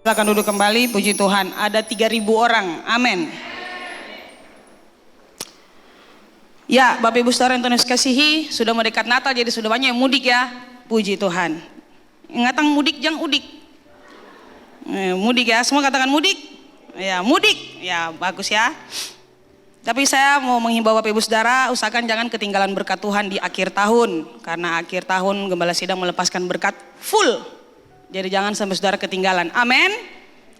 Silakan duduk kembali, puji Tuhan. Ada 3.000 orang, amin. Ya, Bapak Ibu Saudara yang Tuhan kasihi, sudah mendekat Natal jadi sudah banyak yang mudik ya, puji Tuhan. Ingatan mudik jangan udik. Mudik ya, semua katakan mudik. Ya, mudik. Ya, bagus ya. Tapi saya mau menghimbau Bapak Ibu Saudara, usahakan jangan ketinggalan berkat Tuhan di akhir tahun. Karena akhir tahun Gembala Sidang melepaskan berkat full. Jadi jangan sampai saudara ketinggalan. Amin.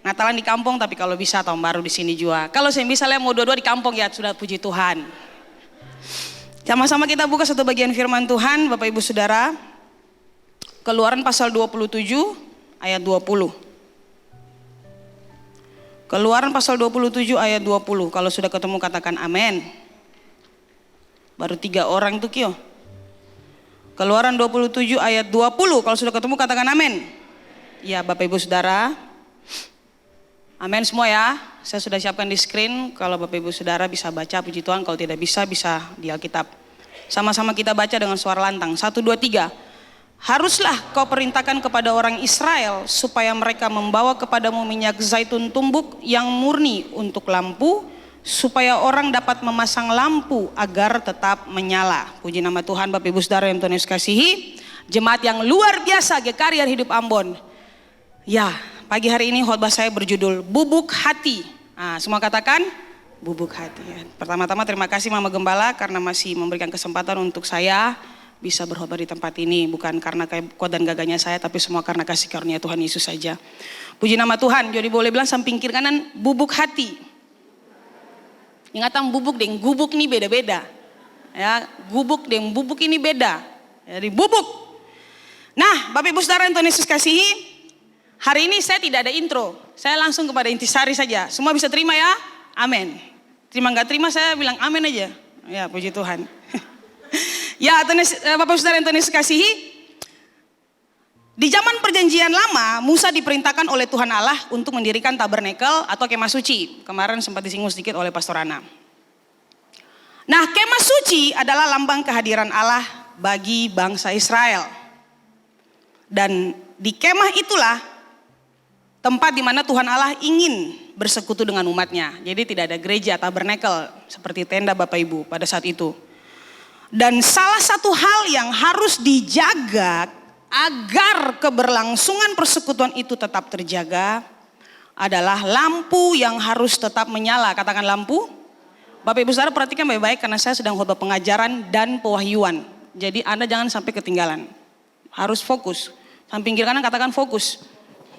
Natalan di kampung, tapi kalau bisa tahun baru di sini juga. Kalau saya misalnya mau dua-dua di kampung ya sudah, puji Tuhan. Sama-sama kita buka satu bagian firman Tuhan, Bapak Ibu Saudara. Keluaran pasal 27 ayat 20. Keluaran pasal 27 ayat 20. Kalau sudah ketemu katakan amin. Baru 3 orang tuh Kyo. Keluaran 27 ayat 20. Kalau sudah ketemu katakan amin. Ya, Bapak Ibu Saudara. Amin semua ya. Saya sudah siapkan di screen. Kalau Bapak Ibu Saudara bisa baca, puji Tuhan. Kalau tidak bisa di Alkitab. Sama-sama kita baca dengan suara lantang. 1, 2, 3. Haruslah kau perintahkan kepada orang Israel supaya mereka membawa kepadamu minyak zaitun tumbuk yang murni untuk lampu, supaya orang dapat memasang lampu agar tetap menyala. Puji nama Tuhan. Bapak Ibu Saudara yang Tuhan Yesus kasihi, jemaat yang luar biasa GKRI Hidup Ambon. Ya, pagi hari ini khotbah saya berjudul Bubuk Hati. Semua katakan bubuk hati. Pertama-tama terima kasih Mama Gembala karena masih memberikan kesempatan untuk saya bisa berkhotbah di tempat ini. Bukan karena kuat dan gagahnya saya, tapi semua karena kasih karunia Tuhan Yesus saja. Puji nama Tuhan. Jadi boleh bilang samping kiri kanan bubuk hati. Ingatan bubuk dan gubuk ini beda-beda. Ya, gubuk dan bubuk ini beda. Jadi bubuk. Nah, Bapak Ibu Saudara yang Tuhan Yesus kasihi, hari ini saya tidak ada intro. Saya langsung kepada intisari saja. Semua bisa terima ya? Amin. Terima nggak terima saya bilang amin aja. Ya, puji Tuhan. Ya, Bapak Ibu Saudara yang Tuhan Yesus kasihi, di zaman perjanjian lama, Musa diperintahkan oleh Tuhan Allah untuk mendirikan tabernakel atau kemah suci. Kemarin sempat disinggung sedikit oleh Pastor Ana. Nah, kemah suci adalah lambang kehadiran Allah bagi bangsa Israel. Dan di kemah itulah tempat di mana Tuhan Allah ingin bersekutu dengan umatnya. Jadi tidak ada gereja tabernakel seperti tenda Bapak Ibu pada saat itu. Dan salah satu hal yang harus dijaga agar keberlangsungan persekutuan itu tetap terjaga adalah lampu yang harus tetap menyala. Katakan lampu. Bapak Ibu Saudara perhatikan baik-baik karena saya sedang khotbah pengajaran dan pewahyuan. Jadi Anda jangan sampai ketinggalan. Harus fokus. Samping kiri kanan katakan fokus.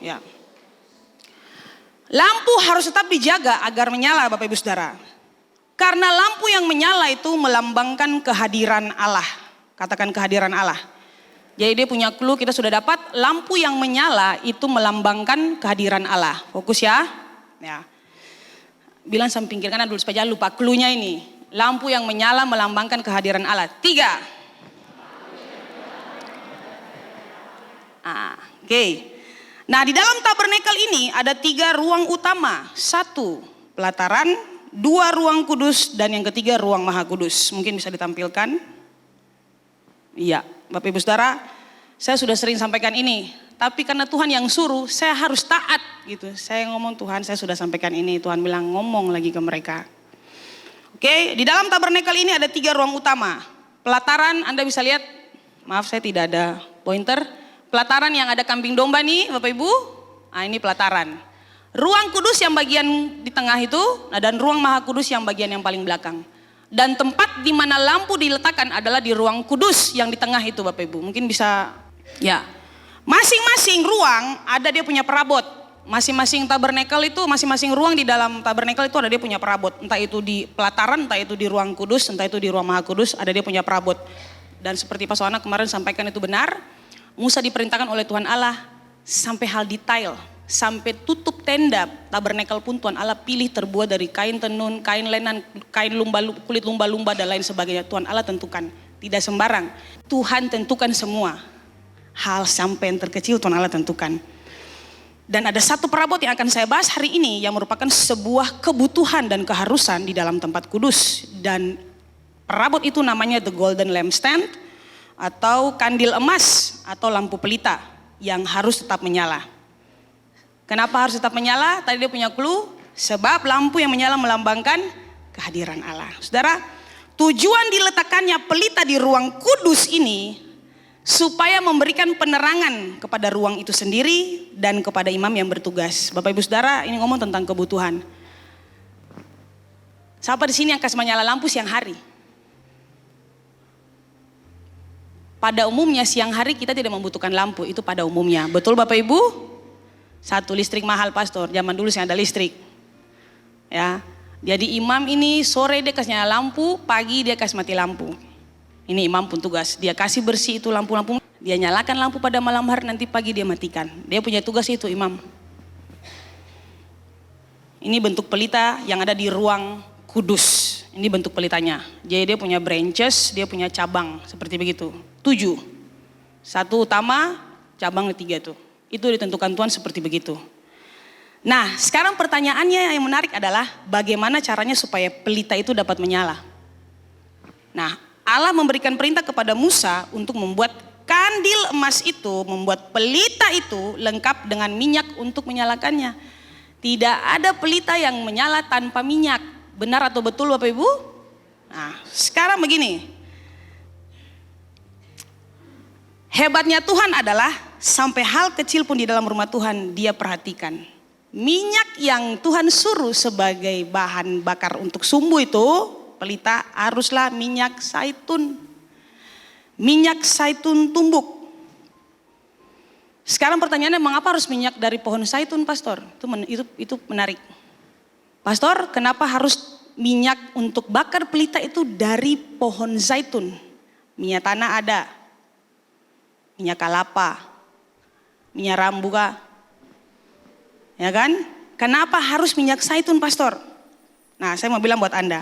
Ya. Lampu harus tetap dijaga agar menyala Bapak Ibu Saudara. Karena lampu yang menyala itu melambangkan kehadiran Allah. Katakan kehadiran Allah. Jadi dia punya clue, kita sudah dapat lampu yang menyala itu melambangkan kehadiran Allah. Fokus ya. Ya. Bilang samping kiri kanan dulu supaya jangan lupa clue-nya ini. Lampu yang menyala melambangkan kehadiran Allah. 3. Oke. Nah, di dalam tabernakel ini ada 3 ruang utama. 1 pelataran, 2 ruang kudus, dan yang ketiga ruang maha kudus. Mungkin bisa ditampilkan. Iya, Bapak Ibu Saudara, saya sudah sering sampaikan ini. Tapi karena Tuhan yang suruh, saya harus taat gitu. Saya ngomong Tuhan, saya sudah sampaikan ini. Tuhan bilang ngomong lagi ke mereka. Oke, di dalam tabernakel ini ada 3 ruang utama. Pelataran, Anda bisa lihat. Maaf saya tidak ada pointer. Pelataran yang ada kambing domba nih Bapak Ibu. Nah, ini pelataran. Ruang kudus yang bagian di tengah itu, dan ruang maha kudus yang bagian yang paling belakang. Dan tempat di mana lampu diletakkan adalah di ruang kudus yang di tengah itu Bapak Ibu. Mungkin bisa, ya. Masing-masing ruang ada dia punya perabot. Masing-masing tabernakel itu, masing-masing ruang di dalam tabernakel itu ada dia punya perabot. Entah itu di pelataran, entah itu di ruang kudus, entah itu di ruang maha kudus, ada dia punya perabot. Dan seperti Pak Soana kemarin sampaikan itu benar. Musa diperintahkan oleh Tuhan Allah sampai hal detail, sampai tutup tenda tabernakel pun Tuhan Allah pilih terbuat dari kain tenun, kain lenan, kain kulit lumba-lumba dan lain sebagainya. Tuhan Allah tentukan, tidak sembarang. Tuhan tentukan semua hal sampai yang terkecil Tuhan Allah tentukan. Dan ada satu perabot yang akan saya bahas hari ini yang merupakan sebuah kebutuhan dan keharusan di dalam tempat kudus. Dan perabot itu namanya the golden lampstand atau kandil emas atau lampu pelita yang harus tetap menyala. Kenapa harus tetap menyala? Tadi dia punya clue, sebab lampu yang menyala melambangkan kehadiran Allah. Saudara, tujuan diletakkannya pelita di ruang kudus ini supaya memberikan penerangan kepada ruang itu sendiri dan kepada imam yang bertugas. Bapak Ibu Saudara, ini ngomong tentang kebutuhan. Siapa di sini yang kasih menyala lampu siang hari? Pada umumnya siang hari kita tidak membutuhkan lampu, itu pada umumnya. Betul Bapak Ibu? Satu, listrik mahal pastor, zaman dulu sih ada listrik. Ya, jadi imam ini sore dia kasih nyala lampu, pagi dia kasih mati lampu. Ini imam pun tugas, dia kasih bersih itu lampu-lampu, dia nyalakan lampu pada malam hari, nanti pagi dia matikan. Dia punya tugas itu imam. Ini bentuk pelita yang ada di ruang kudus. Ini bentuk pelitanya. Jadi dia punya branches, dia punya cabang seperti begitu. 7. Satu utama, cabang 3 tuh. Itu ditentukan Tuhan seperti begitu. Nah, sekarang pertanyaannya yang menarik adalah bagaimana caranya supaya pelita itu dapat menyala. Nah, Allah memberikan perintah kepada Musa untuk membuat kandil emas itu, membuat pelita itu lengkap dengan minyak untuk menyalakannya. Tidak ada pelita yang menyala tanpa minyak. Benar atau betul Bapak Ibu? Nah, sekarang begini. Hebatnya Tuhan adalah sampai hal kecil pun di dalam rumah Tuhan dia perhatikan. Minyak yang Tuhan suruh sebagai bahan bakar untuk sumbu itu, pelita haruslah minyak zaitun. Minyak zaitun tumbuk. Sekarang pertanyaannya, mengapa harus minyak dari pohon zaitun, Pastor? Itu menarik. Pastor, kenapa harus minyak untuk bakar pelita itu dari pohon zaitun? Minyak tanah ada, minyak kelapa, minyak rambuka, ya kan? Kenapa harus minyak zaitun, Pastor? Nah, saya mau bilang buat Anda,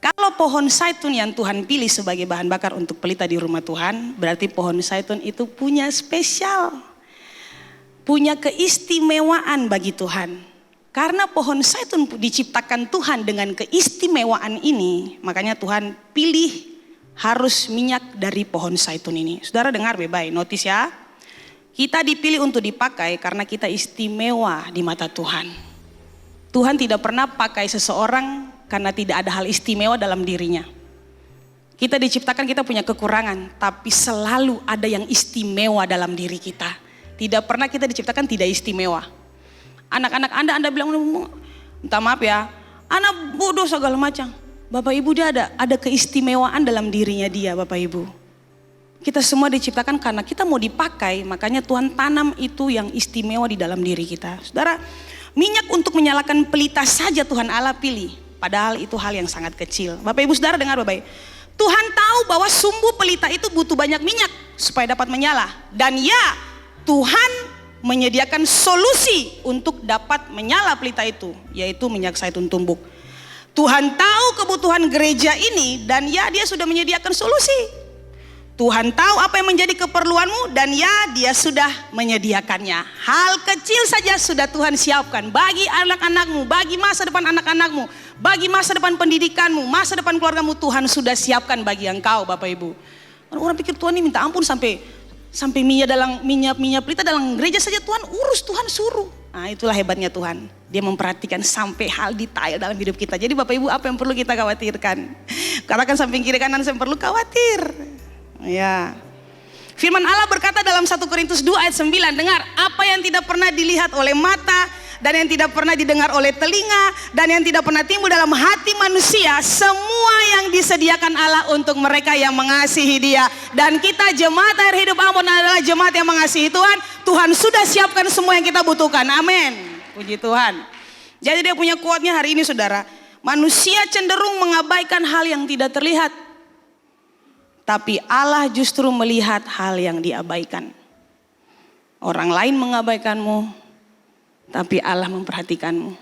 kalau pohon zaitun yang Tuhan pilih sebagai bahan bakar untuk pelita di rumah Tuhan, berarti pohon zaitun itu punya spesial, punya keistimewaan bagi Tuhan. Karena pohon zaitun diciptakan Tuhan dengan keistimewaan ini, makanya Tuhan pilih harus minyak dari pohon zaitun ini. Saudara dengar baik-baik, notice ya. Kita dipilih untuk dipakai karena kita istimewa di mata Tuhan. Tuhan tidak pernah pakai seseorang karena tidak ada hal istimewa dalam dirinya. Kita diciptakan, kita punya kekurangan, tapi selalu ada yang istimewa dalam diri kita. Tidak pernah kita diciptakan tidak istimewa. Anak-anak Anda bilang, minta maaf ya, anak bodoh segala macam. Bapak Ibu, dia ada keistimewaan dalam dirinya dia, Bapak Ibu. Kita semua diciptakan karena kita mau dipakai, makanya Tuhan tanam itu yang istimewa di dalam diri kita. Saudara, minyak untuk menyalakan pelita saja Tuhan Allah pilih, padahal itu hal yang sangat kecil. Bapak Ibu Saudara dengar baik-baik. Tuhan tahu bahwa sumbu pelita itu butuh banyak minyak supaya dapat menyala. Dan ya, Tuhan menyediakan solusi untuk dapat menyala pelita itu, yaitu minyak zaitun tumbuk. Tuhan tahu kebutuhan gereja ini dan ya, dia sudah menyediakan solusi. Tuhan tahu apa yang menjadi keperluanmu dan ya, dia sudah menyediakannya. Hal kecil saja sudah Tuhan siapkan bagi anak-anakmu, bagi masa depan anak-anakmu, bagi masa depan pendidikanmu, masa depan keluargamu. Tuhan sudah siapkan bagi engkau, Bapak Ibu. Orang pikir Tuhan ini minta ampun sampai minyak pelita dalam gereja saja Tuhan urus, Tuhan suruh. Nah, itulah hebatnya Tuhan. Dia memperhatikan sampai hal detail dalam hidup kita. Jadi Bapak Ibu, apa yang perlu kita khawatirkan? Katakan samping kiri kanan, saya perlu khawatir. Ya. Firman Allah berkata dalam 1 Korintus 2 ayat 9, dengar, apa yang tidak pernah dilihat oleh mata dan yang tidak pernah didengar oleh telinga dan yang tidak pernah timbul dalam hati manusia, semua yang disediakan Allah untuk mereka yang mengasihi Dia. Dan kita jemaat Air Hidup Ambon adalah jemaat yang mengasihi Tuhan. Tuhan sudah siapkan semua yang kita butuhkan. Amin. Puji Tuhan. Jadi dia punya quote-nya hari ini, saudara. Manusia cenderung mengabaikan hal yang tidak terlihat, tapi Allah justru melihat hal yang diabaikan. Orang lain mengabaikanmu, tapi Allah memperhatikanmu.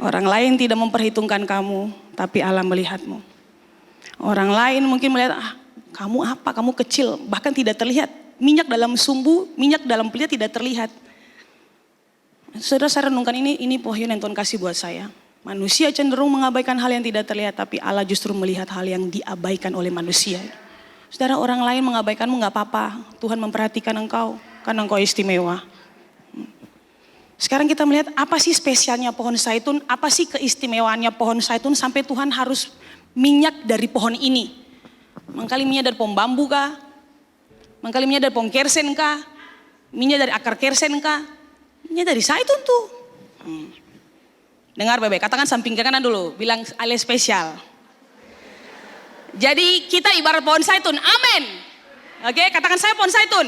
Orang lain tidak memperhitungkan kamu, tapi Allah melihatmu. Orang lain mungkin melihat, kamu apa, kamu kecil, bahkan tidak terlihat. Minyak dalam sumbu, minyak dalam pelita tidak terlihat. Saudara, saya renungkan ini wahyu yang Tuhan kasih buat saya. Manusia cenderung mengabaikan hal yang tidak terlihat, tapi Allah justru melihat hal yang diabaikan oleh manusia. Saudara, orang lain mengabaikanmu gak apa-apa. Tuhan memperhatikan engkau, karena engkau istimewa. Sekarang kita melihat apa sih spesialnya pohon zaitun, apa sih keistimewaannya pohon zaitun sampai Tuhan harus minyak dari pohon ini. Mangkali minyak dari pohon bambu kah? Mangkali minyak dari pohon kersen kah? Minyak dari akar kersen kah? Minyak dari zaitun tuh. Dengar bebek, katakan samping ke kanan dulu, bilang ale spesial. Jadi kita ibarat pohon zaitun, amin. Oke, katakan saya pohon zaitun.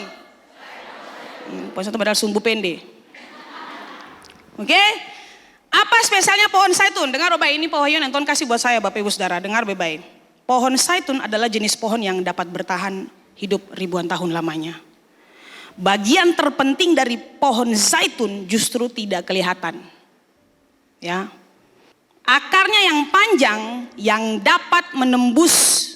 Pohon zaitun padahal sumbu pendek. Oke, apa spesialnya pohon zaitun? Dengar baik, ini pohon yang Tuhan kasih buat saya Bapak Ibu Saudara, dengar baik. Pohon zaitun adalah jenis pohon yang dapat bertahan hidup ribuan tahun lamanya. Bagian terpenting dari pohon zaitun justru tidak kelihatan. Ya. Akarnya yang panjang yang dapat menembus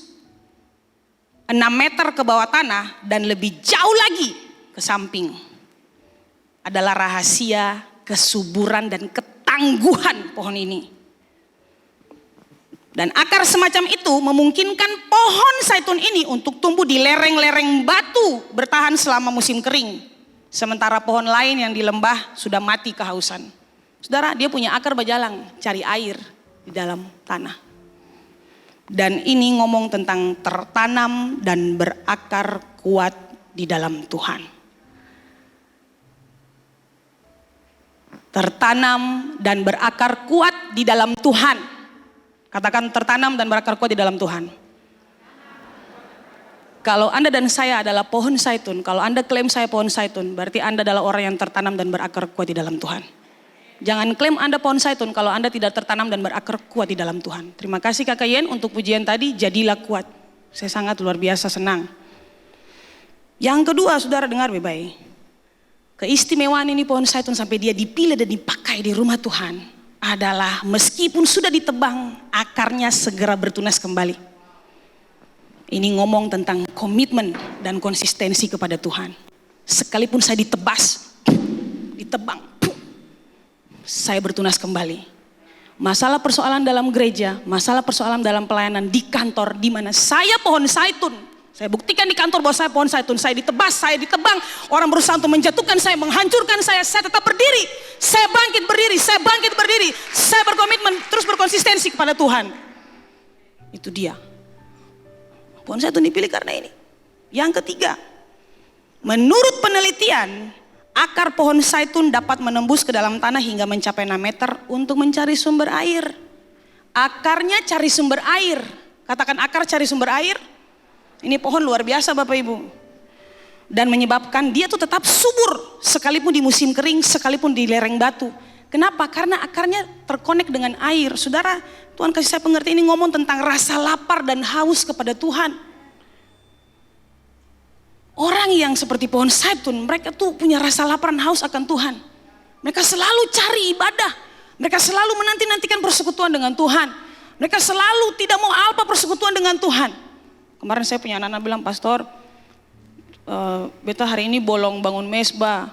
6 meter ke bawah tanah dan lebih jauh lagi ke samping adalah rahasia kesuburan dan ketangguhan pohon ini. Dan akar semacam itu memungkinkan pohon zaitun ini untuk tumbuh di lereng-lereng batu bertahan selama musim kering. Sementara pohon lain yang di lembah sudah mati kehausan. Saudara, dia punya akar berjalang, cari air di dalam tanah. Dan ini ngomong tentang tertanam dan berakar kuat di dalam Tuhan. Tertanam dan berakar kuat di dalam Tuhan. Katakan tertanam dan berakar kuat di dalam Tuhan. Kalau Anda dan saya adalah pohon zaitun, kalau Anda klaim saya pohon zaitun, berarti Anda adalah orang yang tertanam dan berakar kuat di dalam Tuhan. Jangan klaim Anda pohon zaitun kalau Anda tidak tertanam dan berakar kuat di dalam Tuhan. Terima kasih Kakak Yen untuk pujian tadi, jadilah kuat. Saya sangat luar biasa senang. Yang kedua, saudara dengar baik-baik. Keistimewaan ini pohon zaitun sampai dia dipilih dan dipakai di rumah Tuhan adalah meskipun sudah ditebang, akarnya segera bertunas kembali. Ini ngomong tentang komitmen dan konsistensi kepada Tuhan. Sekalipun saya ditebas, ditebang, saya bertunas kembali. Masalah persoalan dalam gereja, masalah persoalan dalam pelayanan di kantor, di mana saya pohon zaitun. Saya buktikan di kantor bahwa saya pohon zaitun. Saya ditebas, saya ditebang. Orang berusaha untuk menjatuhkan saya, menghancurkan saya tetap berdiri. Saya bangkit berdiri, saya bangkit berdiri. Saya berkomitmen, terus berkonsistensi kepada Tuhan. Itu dia. Pohon zaitun dipilih karena ini. Yang ketiga, menurut penelitian, akar pohon zaitun dapat menembus ke dalam tanah hingga mencapai 6 meter untuk mencari sumber air. Akarnya cari sumber air. Katakan akar cari sumber air. Ini pohon luar biasa Bapak Ibu. Dan menyebabkan dia tuh tetap subur sekalipun di musim kering, sekalipun di lereng batu. Kenapa? Karena akarnya terkonek dengan air. Saudara, Tuhan kasih saya pengertian ini ngomong tentang rasa lapar dan haus kepada Tuhan. Orang yang seperti pohon zaitun, mereka tuh punya rasa lapar dan haus akan Tuhan. Mereka selalu cari ibadah. Mereka selalu menanti-nantikan persekutuan dengan Tuhan. Mereka selalu tidak mau apa persekutuan dengan Tuhan. Kemarin saya punya anak-anak bilang, Pastor, beta hari ini bolong bangun mesbah.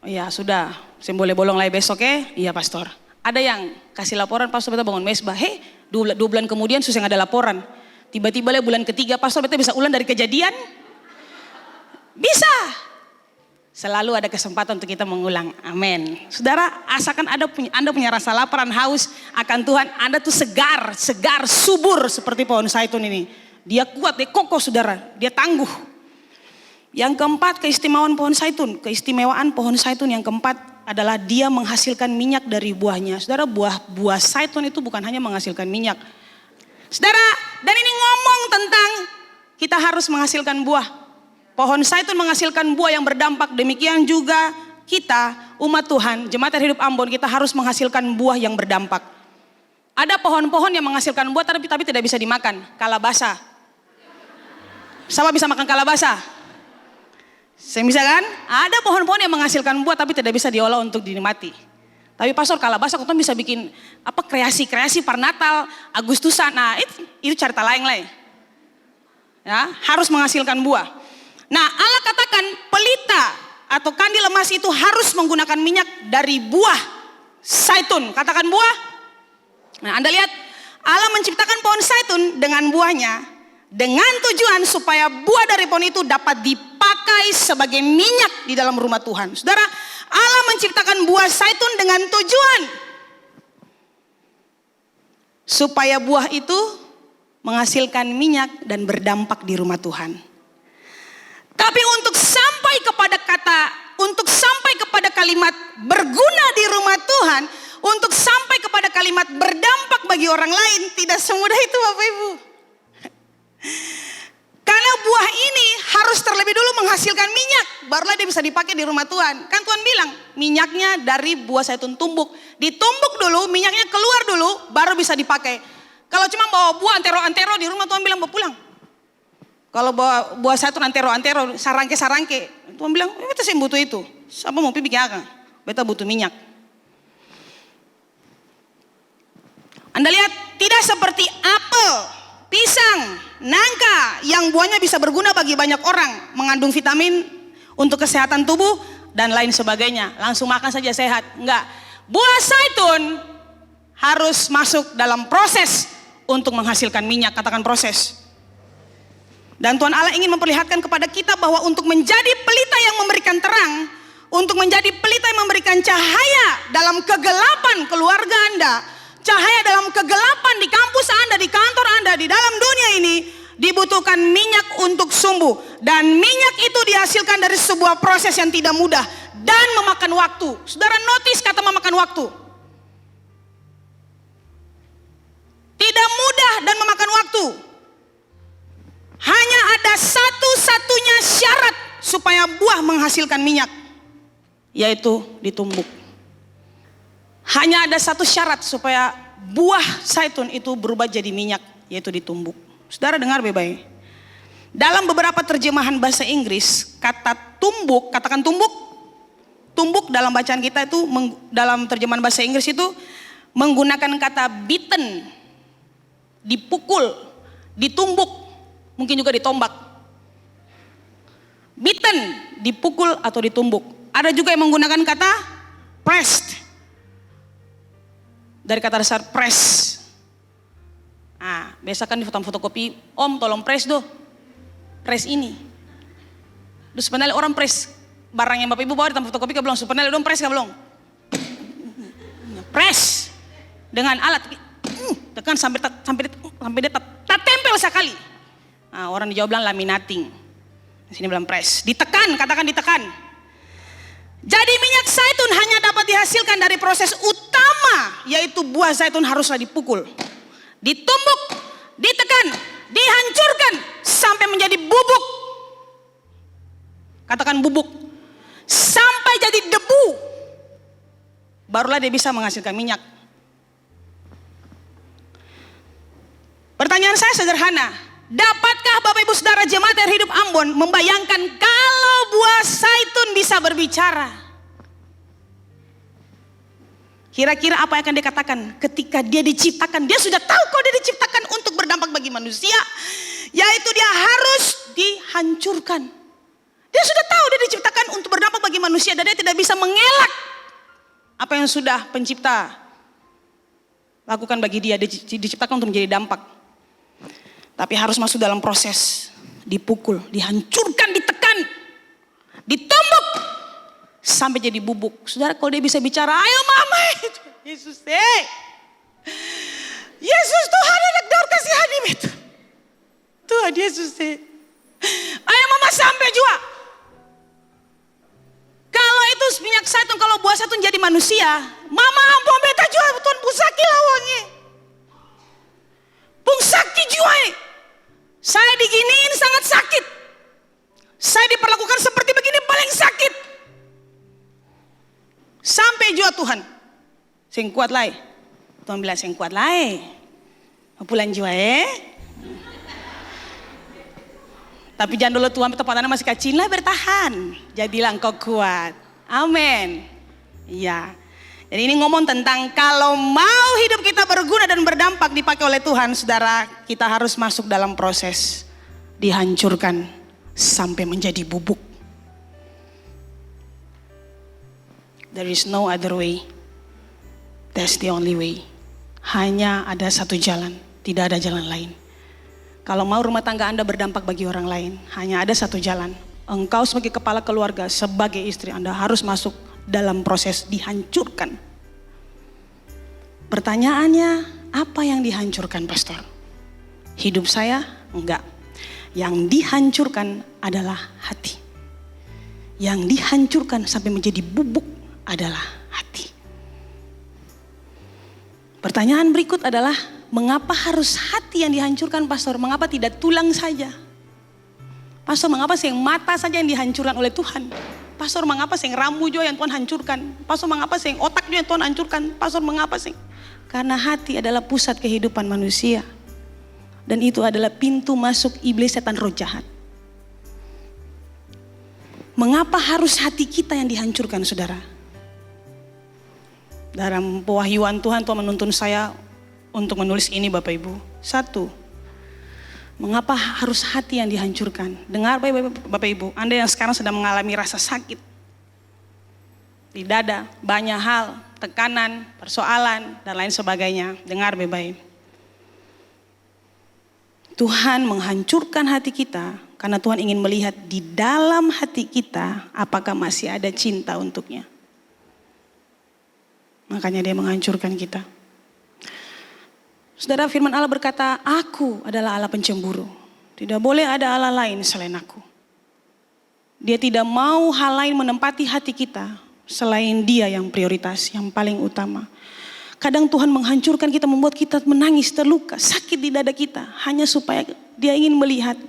Ya sudah, saya boleh bolong lagi besok ya? Iya Pastor. Ada yang kasih laporan, Pastor beta bangun mesbah. Hei, 2 bulan kemudian susah ada laporan. Tiba-tiba bulan ketiga, Pastor beta bisa ulang dari kejadian? Bisa. Selalu ada kesempatan untuk kita mengulang. Amin. Saudara, asalkan Anda punya rasa lapar dan haus akan Tuhan, Anda tuh segar, subur seperti pohon zaitun ini. Dia kuat, dia kokoh saudara, dia tangguh. Yang keempat, keistimewaan pohon zaitun. Keistimewaan pohon zaitun yang keempat adalah dia menghasilkan minyak dari buahnya. Saudara, buah zaitun itu bukan hanya menghasilkan minyak. Saudara, dan ini ngomong tentang kita harus menghasilkan buah. Pohon zaitun menghasilkan buah yang berdampak. Demikian juga kita, umat Tuhan, Jemaat Hidup Ambon, kita harus menghasilkan buah yang berdampak. Ada pohon-pohon yang menghasilkan buah tapi tidak bisa dimakan. Kalabasa. Siapa bisa makan kalabasa? Saya bisa kan? Ada pohon-pohon yang menghasilkan buah tapi tidak bisa diolah untuk dinikmati. Tapi Pastor, kalabasa kita bisa bikin kreasi-kreasi parnatal, Agustusan. Nah, itu cerita lain lah. Ya, harus menghasilkan buah. Nah, Allah katakan pelita atau kandil emas itu harus menggunakan minyak dari buah zaitun. Katakan buah. Nah, Anda lihat Allah menciptakan pohon zaitun dengan buahnya dengan tujuan supaya buah dari pohon itu dapat dipakai sebagai minyak di dalam rumah Tuhan. Saudara, Allah menciptakan buah zaitun dengan tujuan supaya buah itu menghasilkan minyak dan berdampak di rumah Tuhan. Tapi untuk sampai kepada kalimat berguna di rumah Tuhan, untuk sampai kepada kalimat berdampak bagi orang lain, tidak semudah itu Bapak Ibu. Karena buah ini harus terlebih dulu menghasilkan minyak, barulah dia bisa dipakai di rumah Tuhan. Kan Tuhan bilang, minyaknya dari buah zaitun tumbuk. Ditumbuk dulu, minyaknya keluar dulu, baru bisa dipakai. Kalau cuma bawa buah antero-antero di rumah, Tuhan bilang bawa pulang. Kalau bawa buah zaitun antero-antero, sarangke-sarangke, Tuhan bilang, beta sih butuh itu. Siapa mau bikin apa? Beta butuh minyak. Anda lihat, tidak seperti apel, pisang, nangka yang buahnya bisa berguna bagi banyak orang, mengandung vitamin untuk kesehatan tubuh dan lain sebagainya. Langsung makan saja sehat. Enggak. Buah zaitun harus masuk dalam proses untuk menghasilkan minyak. Katakan proses. Dan Tuhan Allah ingin memperlihatkan kepada kita bahwa untuk menjadi pelita yang memberikan terang, untuk menjadi pelita yang memberikan cahaya dalam kegelapan keluarga Anda, cahaya dalam kegelapan di kampus Anda, di kantor Anda, di dalam dunia ini, dibutuhkan minyak untuk sumbu. Dan minyak itu dihasilkan dari sebuah proses yang tidak mudah dan memakan waktu. Saudara notice kata memakan waktu. Tidak mudah dan memakan waktu. Hanya ada satu-satunya syarat supaya buah menghasilkan minyak, yaitu ditumbuk. Hanya ada satu syarat supaya buah zaitun itu berubah jadi minyak, yaitu ditumbuk. Saudara dengar baik-baik. Dalam beberapa terjemahan bahasa Inggris, kata tumbuk, katakan tumbuk. Tumbuk dalam bacaan kita itu, dalam terjemahan bahasa Inggris itu menggunakan kata beaten, dipukul, ditumbuk, mungkin juga ditombak. Beaten, dipukul atau ditumbuk. Ada juga yang menggunakan kata pressed, dari kata dasar press. Nah, biasa kan di fotokopi, om tolong press doh, press ini. Terus sebenarnya orang press barang yang Bapak Ibu bawa di tempat fotokopi belum? Sebenarnya dong press belum? Press dengan alat, tekan sampai dia tempel sekali. Nah, orang di Jawa bilang laminating, di sini bilang press. Ditekan, katakan ditekan. Jadi minyak zaitun hanya dapat dihasilkan dari proses utama, yaitu buah zaitun haruslah dipukul, ditumbuk, ditekan, dihancurkan sampai menjadi bubuk. Katakan bubuk. Sampai jadi debu, barulah dia bisa menghasilkan minyak. Pertanyaan saya sederhana. Dapatkah Bapak Ibu Saudara jemaat yang hidup Ambon membayangkan kalau buah zaitun bisa berbicara? Kira-kira apa yang akan dikatakan ketika dia diciptakan? Dia sudah tahu kalau dia diciptakan untuk berdampak bagi manusia, yaitu dia harus dihancurkan. Dia sudah tahu dia diciptakan untuk berdampak bagi manusia dan dia tidak bisa mengelak apa yang sudah pencipta lakukan bagi dia. Dia diciptakan untuk menjadi dampak. Tapi harus masuk dalam proses dipukul, dihancurkan, ditekan, ditumbuk sampai jadi bubuk. Saudara, kalau dia bisa bicara, ayo mama, Yesus Yesus Tuhan anak Daud kasihani itu. Tuhan Yesus ayo mama sampai juga. Kalau itu minyak zaitun, kalau buah zaitun jadi manusia, mama ampun beta juga Tuhan pusaki lawangi. Pung sakit juga. Saya diginiin sangat sakit. Saya diperlakukan seperti begini paling sakit. Sampai juga Tuhan, sing kuat lai. Tuhan bilang sing kuat lai. Pulang juga Tapi jangan dulu Tuhan, tepatannya masih kecil lah, bertahan. Jadilah engkau kuat. Amin. Iya. Jadi ini ngomong tentang kalau mau hidup kita berguna dan berdampak dipakai oleh Tuhan, saudara, kita harus masuk dalam proses dihancurkan sampai menjadi bubuk. There is no other way. That's the only way. Hanya ada satu jalan, tidak ada jalan lain. Kalau mau rumah tangga Anda berdampak bagi orang lain, hanya ada satu jalan. Engkau sebagai kepala keluarga, sebagai istri Anda harus masuk dalam proses dihancurkan. Pertanyaannya, apa yang dihancurkan, pastor? Hidup saya? Enggak. Yang dihancurkan adalah hati. Yang dihancurkan sampai menjadi bubuk adalah hati. Pertanyaan berikut adalah, mengapa harus hati yang dihancurkan, pastor? Mengapa tidak tulang saja? Pastor, mengapa sih mata saja yang dihancurkan oleh Tuhan? Pastor, mengapa sih rambut juga yang Tuhan hancurkan? Pastor, mengapa sih otak juga yang Tuhan hancurkan? Pastor, mengapa sih? Karena hati adalah pusat kehidupan manusia. Dan itu adalah pintu masuk iblis, setan, roh jahat. Mengapa harus hati kita yang dihancurkan, saudara? Dalam pewahyuan Tuhan menuntun saya untuk menulis ini, Bapak Ibu. 1. Mengapa harus hati yang dihancurkan? Dengar Bapak Ibu, Anda yang sekarang sedang mengalami rasa sakit di dada, banyak hal, tekanan, persoalan, dan lain sebagainya. Dengar baik-baik. Tuhan menghancurkan hati kita karena Tuhan ingin melihat di dalam hati kita apakah masih ada cinta untuknya. Makanya dia menghancurkan kita. Saudara, firman Allah berkata, aku adalah Allah pencemburu. Tidak boleh ada Allah lain selain aku. Dia tidak mau hal lain menempati hati kita selain dia yang prioritas, yang paling utama. Kadang Tuhan menghancurkan kita, membuat kita menangis, terluka, sakit di dada kita. Hanya supaya dia ingin melihat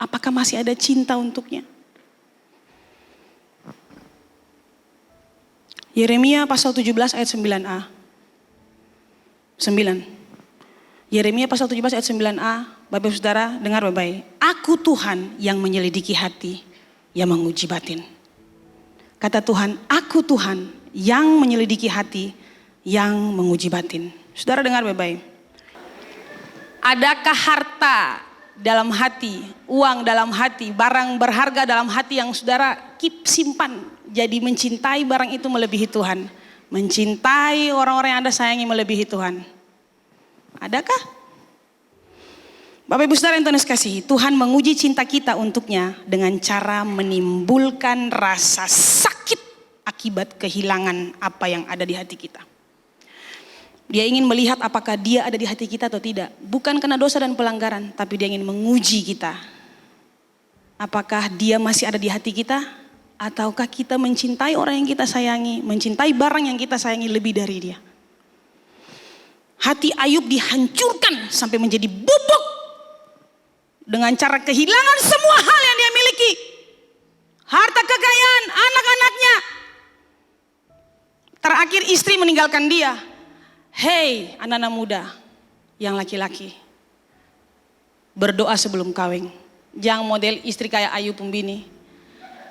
apakah masih ada cinta untuknya. Yeremia pasal 17 ayat 9a. 9. Yeremia pasal 17 ayat 9a, Bapak Ibu Saudara, dengar baik-baik. Aku Tuhan yang menyelidiki hati, yang menguji batin. Kata Tuhan, aku Tuhan yang menyelidiki hati, yang menguji batin. Saudara dengar baik-baik. Adakah harta dalam hati, uang dalam hati, barang berharga dalam hati yang saudara simpan, jadi mencintai barang itu melebihi Tuhan, mencintai orang-orang yang Anda sayangi melebihi Tuhan? Adakah? Bapak Ibu Saudara yang Tuhan kasih, Tuhan menguji cinta kita untuknya dengan cara menimbulkan rasa sakit akibat kehilangan apa yang ada di hati kita. Dia ingin melihat apakah dia ada di hati kita atau tidak. Bukan karena dosa dan pelanggaran, tapi dia ingin menguji kita. Apakah dia masih ada di hati kita? Ataukah kita mencintai orang yang kita sayangi, mencintai barang yang kita sayangi lebih dari dia? Hati Ayub dihancurkan sampai menjadi bubuk dengan cara kehilangan semua hal yang dia miliki. Harta kekayaan, anak-anaknya. Terakhir istri meninggalkan dia. Hei anak-anak muda yang laki-laki, berdoa sebelum kawin. Jangan model istri kayak Ayub pembini.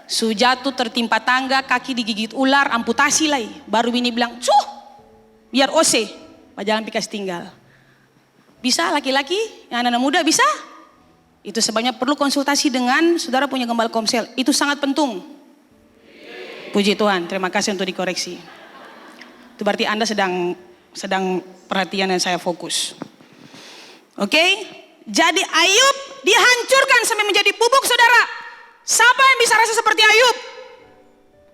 Sujatuh tertimpa tangga, kaki digigit ular, amputasi lagi. Baru bini bilang, cuh biar ose. Jangan pikas tinggal. Bisa laki-laki yang anak-anak muda bisa? Itu sebabnya perlu konsultasi dengan saudara punya gembala komsel. Itu sangat penting. Puji Tuhan, terima kasih untuk dikoreksi. Itu berarti Anda sedang perhatian dan saya fokus. Oke? Jadi Ayub dihancurkan sampai menjadi bubuk, saudara. Siapa yang bisa rasa seperti Ayub?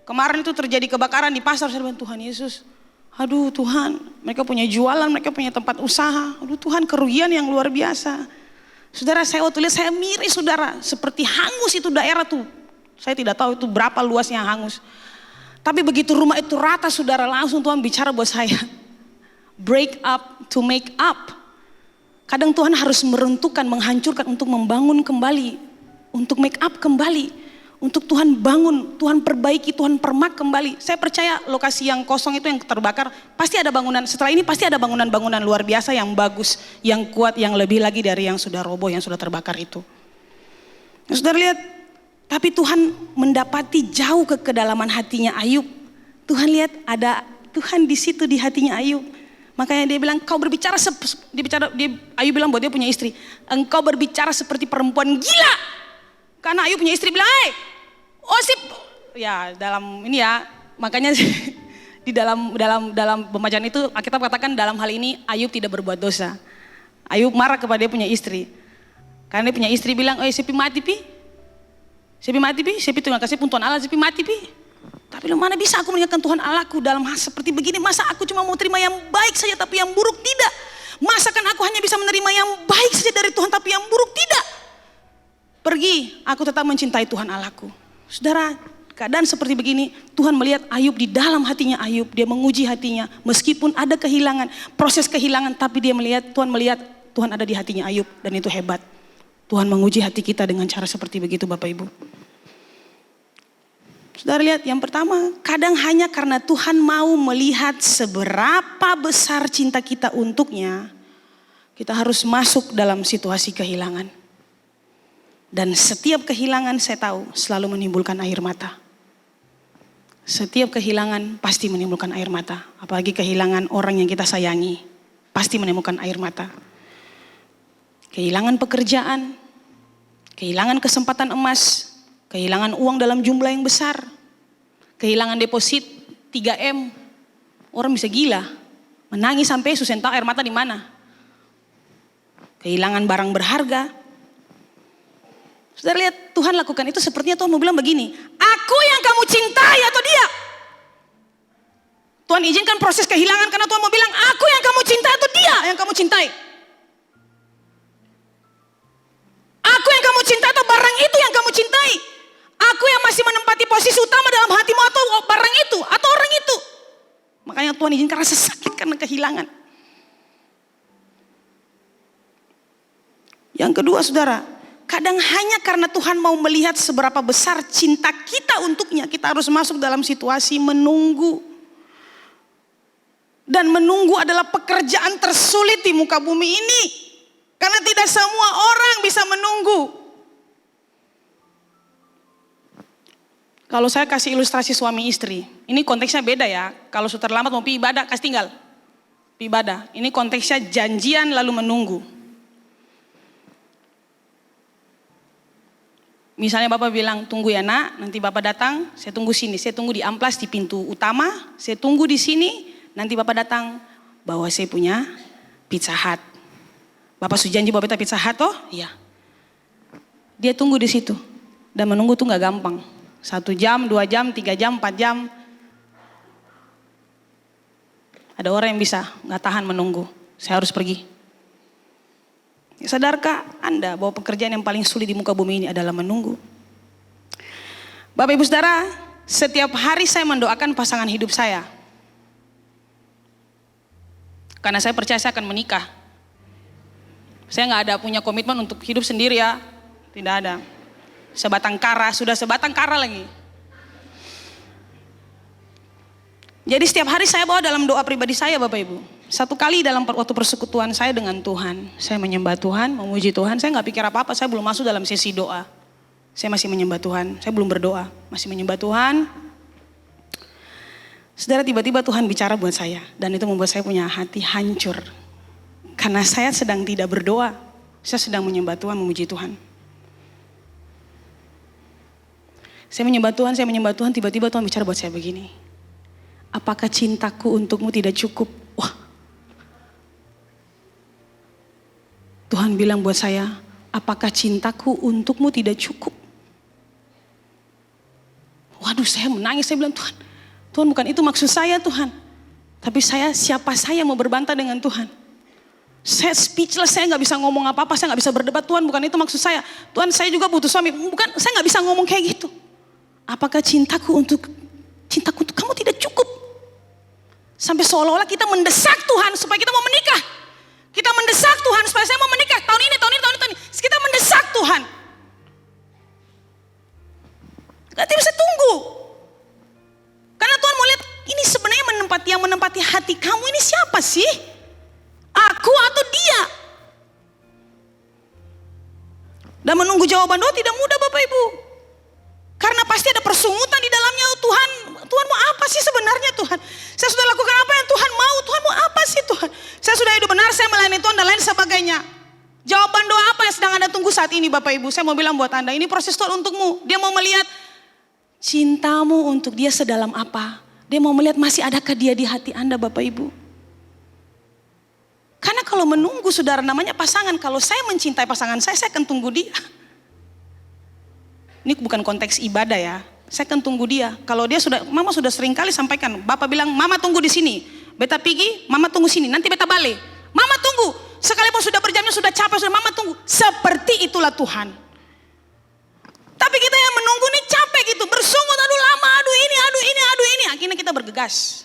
Kemarin itu terjadi kebakaran di pasar, saya bilang, Tuhan Yesus. Aduh Tuhan, mereka punya jualan, mereka punya tempat usaha. Aduh Tuhan, kerugian yang luar biasa. Saudara, saya waktu lihat, saya miris saudara. Seperti hangus itu daerah tuh. Saya tidak tahu itu berapa luasnya hangus. Tapi begitu rumah itu rata saudara, langsung Tuhan bicara buat saya. Break up to make up. Kadang Tuhan harus meruntuhkan, menghancurkan untuk membangun kembali. Untuk make up kembali. Untuk Tuhan bangun, Tuhan perbaiki, Tuhan permak kembali. Saya percaya lokasi yang kosong itu yang terbakar, pasti ada bangunan. Setelah ini pasti ada bangunan-bangunan luar biasa yang bagus, yang kuat, yang lebih lagi dari yang sudah roboh, yang sudah terbakar itu. Saudara lihat, tapi Tuhan mendapati jauh ke kedalaman hatinya Ayub. Tuhan lihat ada Tuhan di situ di hatinya Ayub. Makanya dia bilang, kau berbicara, Ayub bilang buat dia punya istri, engkau berbicara seperti perempuan gila. Karena Ayub punya istri bilang, Osip, ya dalam ini ya, makanya di dalam pembacaan itu kita katakan dalam hal ini Ayub tidak berbuat dosa. Ayub marah kepada dia punya istri, karena dia punya istri bilang, sepi mati pi, sepi tuh nggak kasih puntuan Allah, sepi mati pi. Tapi mana bisa aku meninggalkan Tuhan Allahku dalam hal seperti begini? Masa aku cuma mau terima yang baik saja tapi yang buruk tidak? Masakan aku hanya bisa menerima yang baik saja dari Tuhan tapi yang buruk tidak? Pergi, aku tetap mencintai Tuhan Allahku. Saudara, keadaan seperti begini, Tuhan melihat Ayub di dalam hatinya Ayub. Dia menguji hatinya, meskipun ada kehilangan, proses kehilangan, tapi Tuhan melihat Tuhan ada di hatinya Ayub, dan itu hebat. Tuhan menguji hati kita dengan cara seperti begitu, Bapak Ibu. Saudara lihat, yang pertama, kadang hanya karena Tuhan mau melihat seberapa besar cinta kita untuknya, kita harus masuk dalam situasi kehilangan. Dan setiap kehilangan saya tahu selalu menimbulkan air mata. Setiap kehilangan pasti menimbulkan air mata. Apalagi kehilangan orang yang kita sayangi, pasti menimbulkan air mata. Kehilangan pekerjaan, kehilangan kesempatan emas, kehilangan uang dalam jumlah yang besar, kehilangan deposit 3M, orang bisa gila, menangis sampai susah tahu air mata di mana. Kehilangan barang berharga. Saudara lihat, Tuhan lakukan itu sepertinya Tuhan mau bilang begini, aku yang kamu cintai atau dia? Tuhan izinkan proses kehilangan karena Tuhan mau bilang, aku yang kamu cintai atau dia yang kamu cintai? Aku yang kamu cintai atau barang itu yang kamu cintai? Aku yang masih menempati posisi utama dalam hatimu atau barang itu atau orang itu? Makanya Tuhan izinkan rasa sakit karena kehilangan. Yang kedua, saudara, kadang hanya karena Tuhan mau melihat seberapa besar cinta kita untuknya, kita harus masuk dalam situasi menunggu. Dan menunggu adalah pekerjaan tersulit di muka bumi ini. Karena tidak semua orang bisa menunggu. Kalau saya kasih ilustrasi suami istri, ini konteksnya beda ya. Kalau sudah terlambat mau pergi ibadah, kasih tinggal. Pergi ibadah, ini konteksnya janjian lalu menunggu. Misalnya Bapak bilang, tunggu ya nak, nanti Bapak datang, saya tunggu sini. Saya tunggu di amplas di pintu utama, saya tunggu di sini, nanti Bapak datang, bawa saya punya Pizza Hut. Bapak sudah janji bawa Pizza Hut toh? Iya. Dia tunggu di situ. Dan menunggu tuh gak gampang. 1 jam, 2 jam, 3 jam, 4 jam. Ada orang yang bisa gak tahan menunggu. Saya harus pergi. Sadarkah Anda bahwa pekerjaan yang paling sulit di muka bumi ini adalah menunggu? Bapak Ibu Saudara, setiap hari saya mendoakan pasangan hidup saya. Karena saya percaya saya akan menikah. Saya gak ada punya komitmen untuk hidup sendiri ya. Tidak ada. Sebatang kara, sudah sebatang kara lagi. Jadi setiap hari saya bawa dalam doa pribadi saya Bapak Ibu. Satu kali dalam waktu persekutuan saya dengan Tuhan, saya menyembah Tuhan, memuji Tuhan, saya gak pikir apa-apa, saya belum masuk dalam sesi doa. Saya masih menyembah Tuhan, saya belum berdoa, masih menyembah Tuhan. Saudara, tiba-tiba Tuhan bicara buat saya, dan itu membuat saya punya hati hancur. Karena saya sedang tidak berdoa, saya sedang menyembah Tuhan, memuji Tuhan. Saya menyembah Tuhan, tiba-tiba Tuhan bicara buat saya begini. Apakah cintaku untukmu tidak cukup? Wah. Tuhan bilang buat saya, apakah cintaku untukmu tidak cukup? Waduh, saya menangis, saya bilang Tuhan bukan itu maksud saya Tuhan. Tapi siapa saya mau berbantah dengan Tuhan? Saya speechless, saya gak bisa ngomong apa-apa, saya gak bisa berdebat. Tuhan bukan itu maksud saya. Tuhan saya juga butuh suami, saya gak bisa ngomong kayak gitu. Apakah cintaku untuk kamu tidak cukup? Sampai seolah-olah kita mendesak Tuhan supaya kita mau menikah. Kita mendesak Tuhan supaya saya mau menikah. Tahun ini. Kita mendesak Tuhan. Gak bisa tunggu. Karena Tuhan mau lihat, ini sebenarnya yang menempati hati kamu ini siapa sih? Aku atau dia? Dan menunggu jawaban doa tidak mudah Bapak Ibu. Karena pasti ada persungutan di dalamnya. Tuhan mau apa sih sebenarnya Tuhan? Saya sudah lakukan apa yang Tuhan mau. Tuhan mau apa sih Tuhan? Saya sudah hidup benar, saya melayani Tuhan dan lain sebagainya. Jawaban doa apa yang sedang Anda tunggu saat ini Bapak Ibu? Saya mau bilang buat Anda, ini proses Tuhan untukmu. Dia mau melihat cintamu untuk dia sedalam apa. Dia mau melihat masih adakah dia di hati Anda Bapak Ibu. Karena kalau menunggu saudara namanya pasangan. Kalau saya mencintai pasangan saya akan tunggu dia. Ini bukan konteks ibadah ya. Saya akan tunggu dia. Kalau dia sudah, mama sudah sering kali sampaikan, bapak bilang, mama tunggu di sini. Beta pergi, mama tunggu sini. Nanti beta balik. Mama tunggu. Sekalipun sudah berjamnya, sudah capek, sudah mama tunggu. Seperti itulah Tuhan. Tapi kita yang menunggu ini capek gitu. Bersungut, aduh lama, aduh ini. Akhirnya kita bergegas.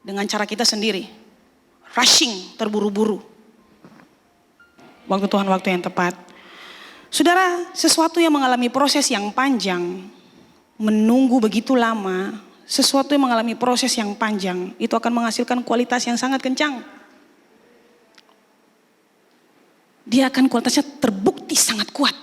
Dengan cara kita sendiri. Rushing, terburu-buru. Waktu Tuhan, waktu yang tepat. Saudara, sesuatu yang mengalami proses yang panjang, menunggu begitu lama, sesuatu yang mengalami proses yang panjang, itu akan menghasilkan kualitas yang sangat kencang. Dia akan kualitasnya terbukti sangat kuat.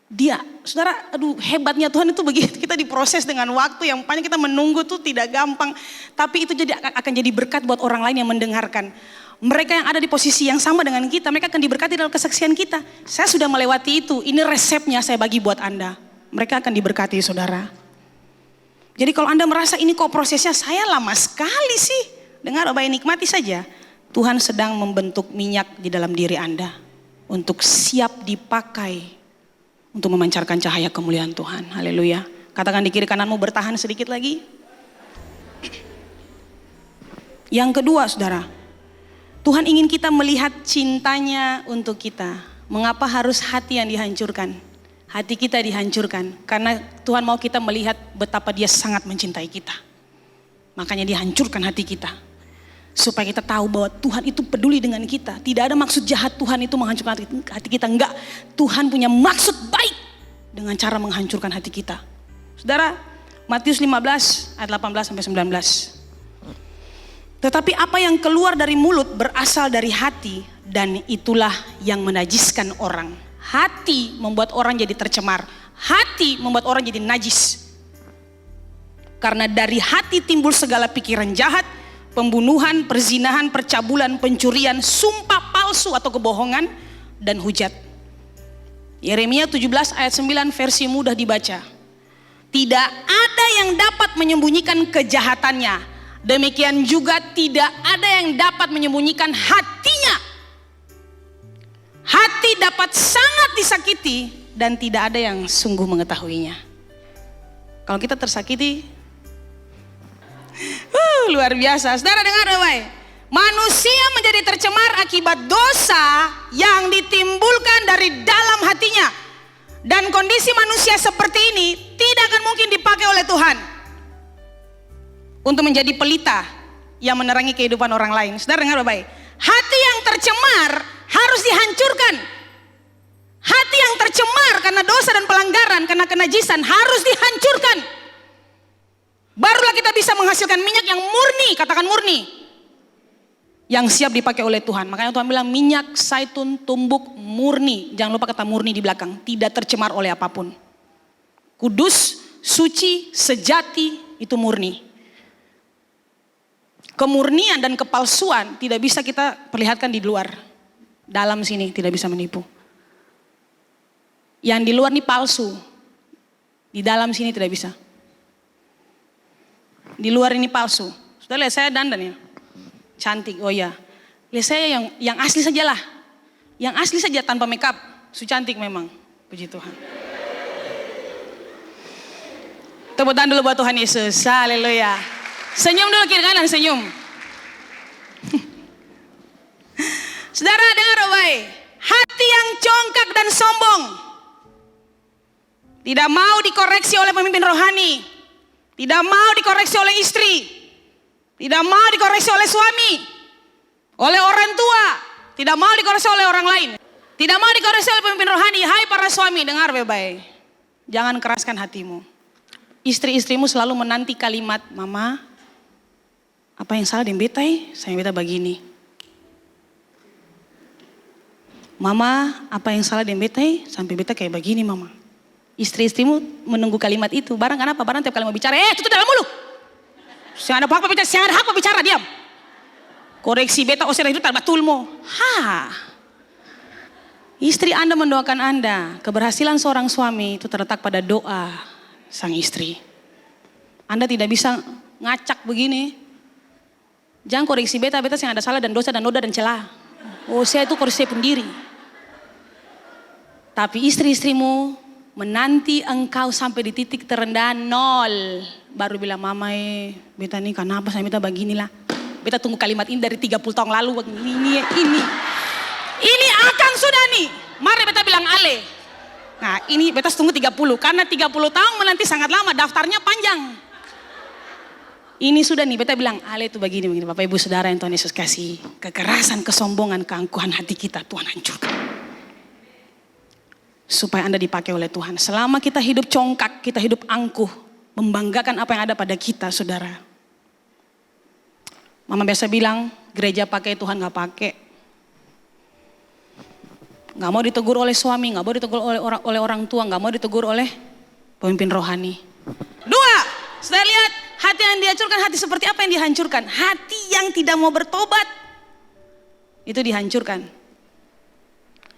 Dia, saudara, aduh hebatnya Tuhan itu begitu, kita diproses dengan waktu yang panjang, kita menunggu tuh tidak gampang. Tapi itu akan jadi berkat buat orang lain yang mendengarkan. Mereka yang ada di posisi yang sama dengan kita, mereka akan diberkati dalam kesaksian kita. Saya sudah melewati itu, ini resepnya saya bagi buat Anda. Mereka akan diberkati saudara. Jadi kalau Anda merasa ini kok prosesnya saya lama sekali sih. Dengar baik, nikmati saja. Tuhan sedang membentuk minyak di dalam diri Anda. Untuk siap dipakai. Untuk memancarkan cahaya kemuliaan Tuhan. Haleluya. Katakan di kiri kananmu, bertahan sedikit lagi. Yang kedua saudara. Tuhan ingin kita melihat cintanya untuk kita. Mengapa harus hati yang dihancurkan? Hati kita dihancurkan. Karena Tuhan mau kita melihat betapa dia sangat mencintai kita. Makanya dihancurkan hati kita. Supaya kita tahu bahwa Tuhan itu peduli dengan kita. Tidak ada maksud jahat Tuhan itu menghancurkan hati kita. Enggak. Tuhan punya maksud baik. Dengan cara menghancurkan hati kita. Saudara, Matius 15 ayat 18 sampai 19. Tetapi apa yang keluar dari mulut berasal dari hati, dan itulah yang menajiskan orang. Hati membuat orang jadi tercemar. Hati membuat orang jadi najis. Karena dari hati timbul segala pikiran jahat, pembunuhan, perzinahan, percabulan, pencurian, sumpah palsu atau kebohongan, dan hujat. Yeremia 17 ayat 9 versi mudah dibaca. Tidak ada yang dapat menyembunyikan kejahatannya. Demikian juga tidak ada yang dapat menyembunyikan hatinya. Hati dapat sangat disakiti dan tidak ada yang sungguh mengetahuinya. Kalau kita tersakiti, luar biasa. Saudara dengar baik. Manusia menjadi tercemar akibat dosa yang ditimbulkan dari dalam hatinya. Dan kondisi manusia seperti ini tidak akan mungkin dipakai oleh Tuhan untuk menjadi pelita yang menerangi kehidupan orang lain. Saudara dengar baik. Hati yang tercemar harus dihancurkan. Hati yang tercemar karena dosa dan pelanggaran, karena kenajisan harus dihancurkan. Barulah kita bisa menghasilkan minyak yang murni, katakan murni. Yang siap dipakai oleh Tuhan. Makanya Tuhan bilang minyak zaitun tumbuk murni. Jangan lupa kata murni di belakang. Tidak tercemar oleh apapun. Kudus, suci, sejati, itu murni. Kemurnian dan kepalsuan tidak bisa kita perlihatkan di luar. Dalam sini tidak bisa menipu. Yang di luar ini palsu. Di dalam sini tidak bisa. Di luar ini palsu. Sudah lihat saya dandan ya. Cantik, oh ya. Lihat saya yang asli sajalah. Yang asli saja tanpa makeup. Su cantik memang. Puji Tuhan. Tepuk tangan dulu buat Tuhan Yesus. Haleluya. Senyum dulu kiri kanan, senyum. Saudara dengar baik. Hati yang congkak dan sombong. Tidak mau dikoreksi oleh pemimpin rohani. Tidak mau dikoreksi oleh istri. Tidak mau dikoreksi oleh suami. Oleh orang tua. Tidak mau dikoreksi oleh orang lain. Tidak mau dikoreksi oleh pemimpin rohani. Hai para suami, dengar baik. Jangan keraskan hatimu. Istri-istrimu selalu menanti kalimat, Mama, apa yang salah dengan beta? Saya beta begini. Mama, apa yang salah dengan beta? Sampai beta kayak begini, Mama. Istri-istrimu menunggu kalimat itu. Barang kenapa? Barang tiap kali mau bicara, tutup dalam mulut. Saya ada hak bicara, saya ada hak bicara, diam. Koreksi beta, osir itu tak batulmu. Istri Anda mendoakan Anda. Keberhasilan seorang suami itu terletak pada doa sang istri. Anda tidak bisa ngacak begini. Jangan koreksi beta yang ada salah dan dosa dan noda dan celah. Oh, saya itu koreksi pendiri. Tapi istri-istrimu menanti engkau sampai di titik terendah 0. Baru bilang, mama beta nih kenapa saya minta beginilah. Beta tunggu kalimat ini dari 30 tahun lalu. Ini akan sudah nih. Mari beta bilang ale. Nah ini beta tunggu 30. Karena 30 tahun menanti sangat lama. Daftarnya panjang. Ini sudah nih beta bilang ale itu begini. Bapak ibu saudara yang Tuhan Yesus kasih. Kekerasan, kesombongan, keangkuhan hati kita Tuhan hancurkan. Supaya Anda dipakai oleh Tuhan. Selama kita hidup congkak, kita hidup angkuh. Membanggakan apa yang ada pada kita saudara. Mama biasa bilang gereja pakai Tuhan gak pakai. Gak mau ditegur oleh suami, gak mau ditegur oleh orang tua, gak mau ditegur oleh pemimpin rohani. 2, sudah lihat hati yang dihancurkan, hati seperti apa yang dihancurkan? Hati yang tidak mau bertobat. Itu dihancurkan.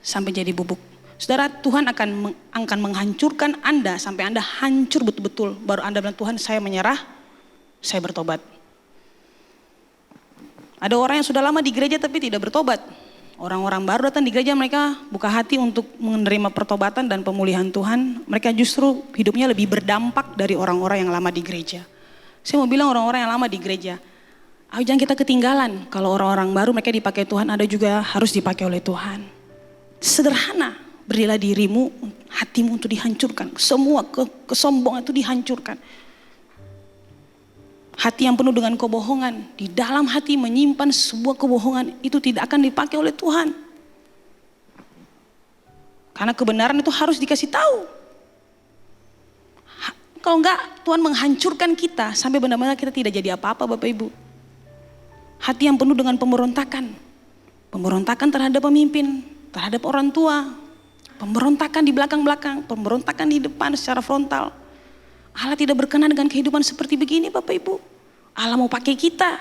Sampai jadi bubuk. Saudara, Tuhan akan menghancurkan Anda sampai Anda hancur betul-betul. Baru Anda bilang, Tuhan saya menyerah, saya bertobat. Ada orang yang sudah lama di gereja tapi tidak bertobat. Orang-orang baru datang di gereja, mereka buka hati untuk menerima pertobatan dan pemulihan Tuhan. Mereka justru hidupnya lebih berdampak dari orang-orang yang lama di gereja. Saya mau bilang orang-orang yang lama di gereja, ayo jangan kita ketinggalan. Kalau orang-orang baru mereka dipakai Tuhan, ada juga harus dipakai oleh Tuhan. Sederhana, berilah dirimu, hatimu untuk dihancurkan. Semua kesombongan itu dihancurkan. Hati yang penuh dengan kebohongan, di dalam hati menyimpan sebuah kebohongan, itu tidak akan dipakai oleh Tuhan. Karena kebenaran itu harus dikasih tahu. Kalau enggak, Tuhan menghancurkan kita sampai benar-benar kita tidak jadi apa-apa Bapak Ibu. Hati yang penuh dengan pemberontakan. Pemberontakan terhadap pemimpin, terhadap orang tua. Pemberontakan di belakang-belakang, pemberontakan di depan secara frontal. Allah tidak berkenan dengan kehidupan seperti begini Bapak Ibu. Allah mau pakai kita.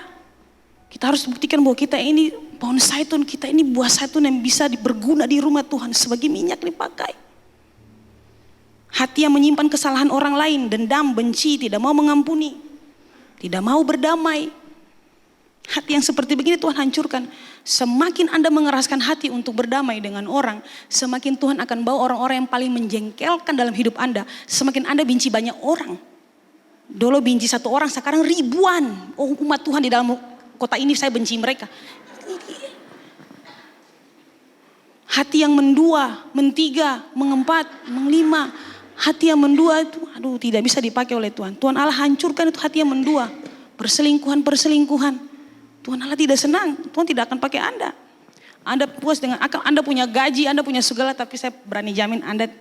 Kita harus buktikan bahwa kita ini pohon zaitun, kita ini buah zaitun yang bisa berguna di rumah Tuhan sebagai minyak dipakai. Hati yang menyimpan kesalahan orang lain, dendam, benci, tidak mau mengampuni, tidak mau berdamai. Hati yang seperti begini Tuhan hancurkan. Semakin Anda mengeraskan hati untuk berdamai dengan orang, semakin Tuhan akan bawa orang-orang yang paling menjengkelkan dalam hidup Anda. Semakin Anda benci banyak orang. Dulu benci satu orang, sekarang ribuan. Oh umat Tuhan di dalam kota ini saya benci mereka. Hati yang mendua, mentiga, mengempat, menglima. Hati yang mendua itu tidak bisa dipakai oleh Tuhan. Tuhan Allah hancurkan itu hati yang mendua. Perselingkuhan. Tuhan Allah tidak senang, Tuhan tidak akan pakai Anda. Anda puas dengan Anda punya gaji, Anda punya segala, tapi saya berani jamin Anda,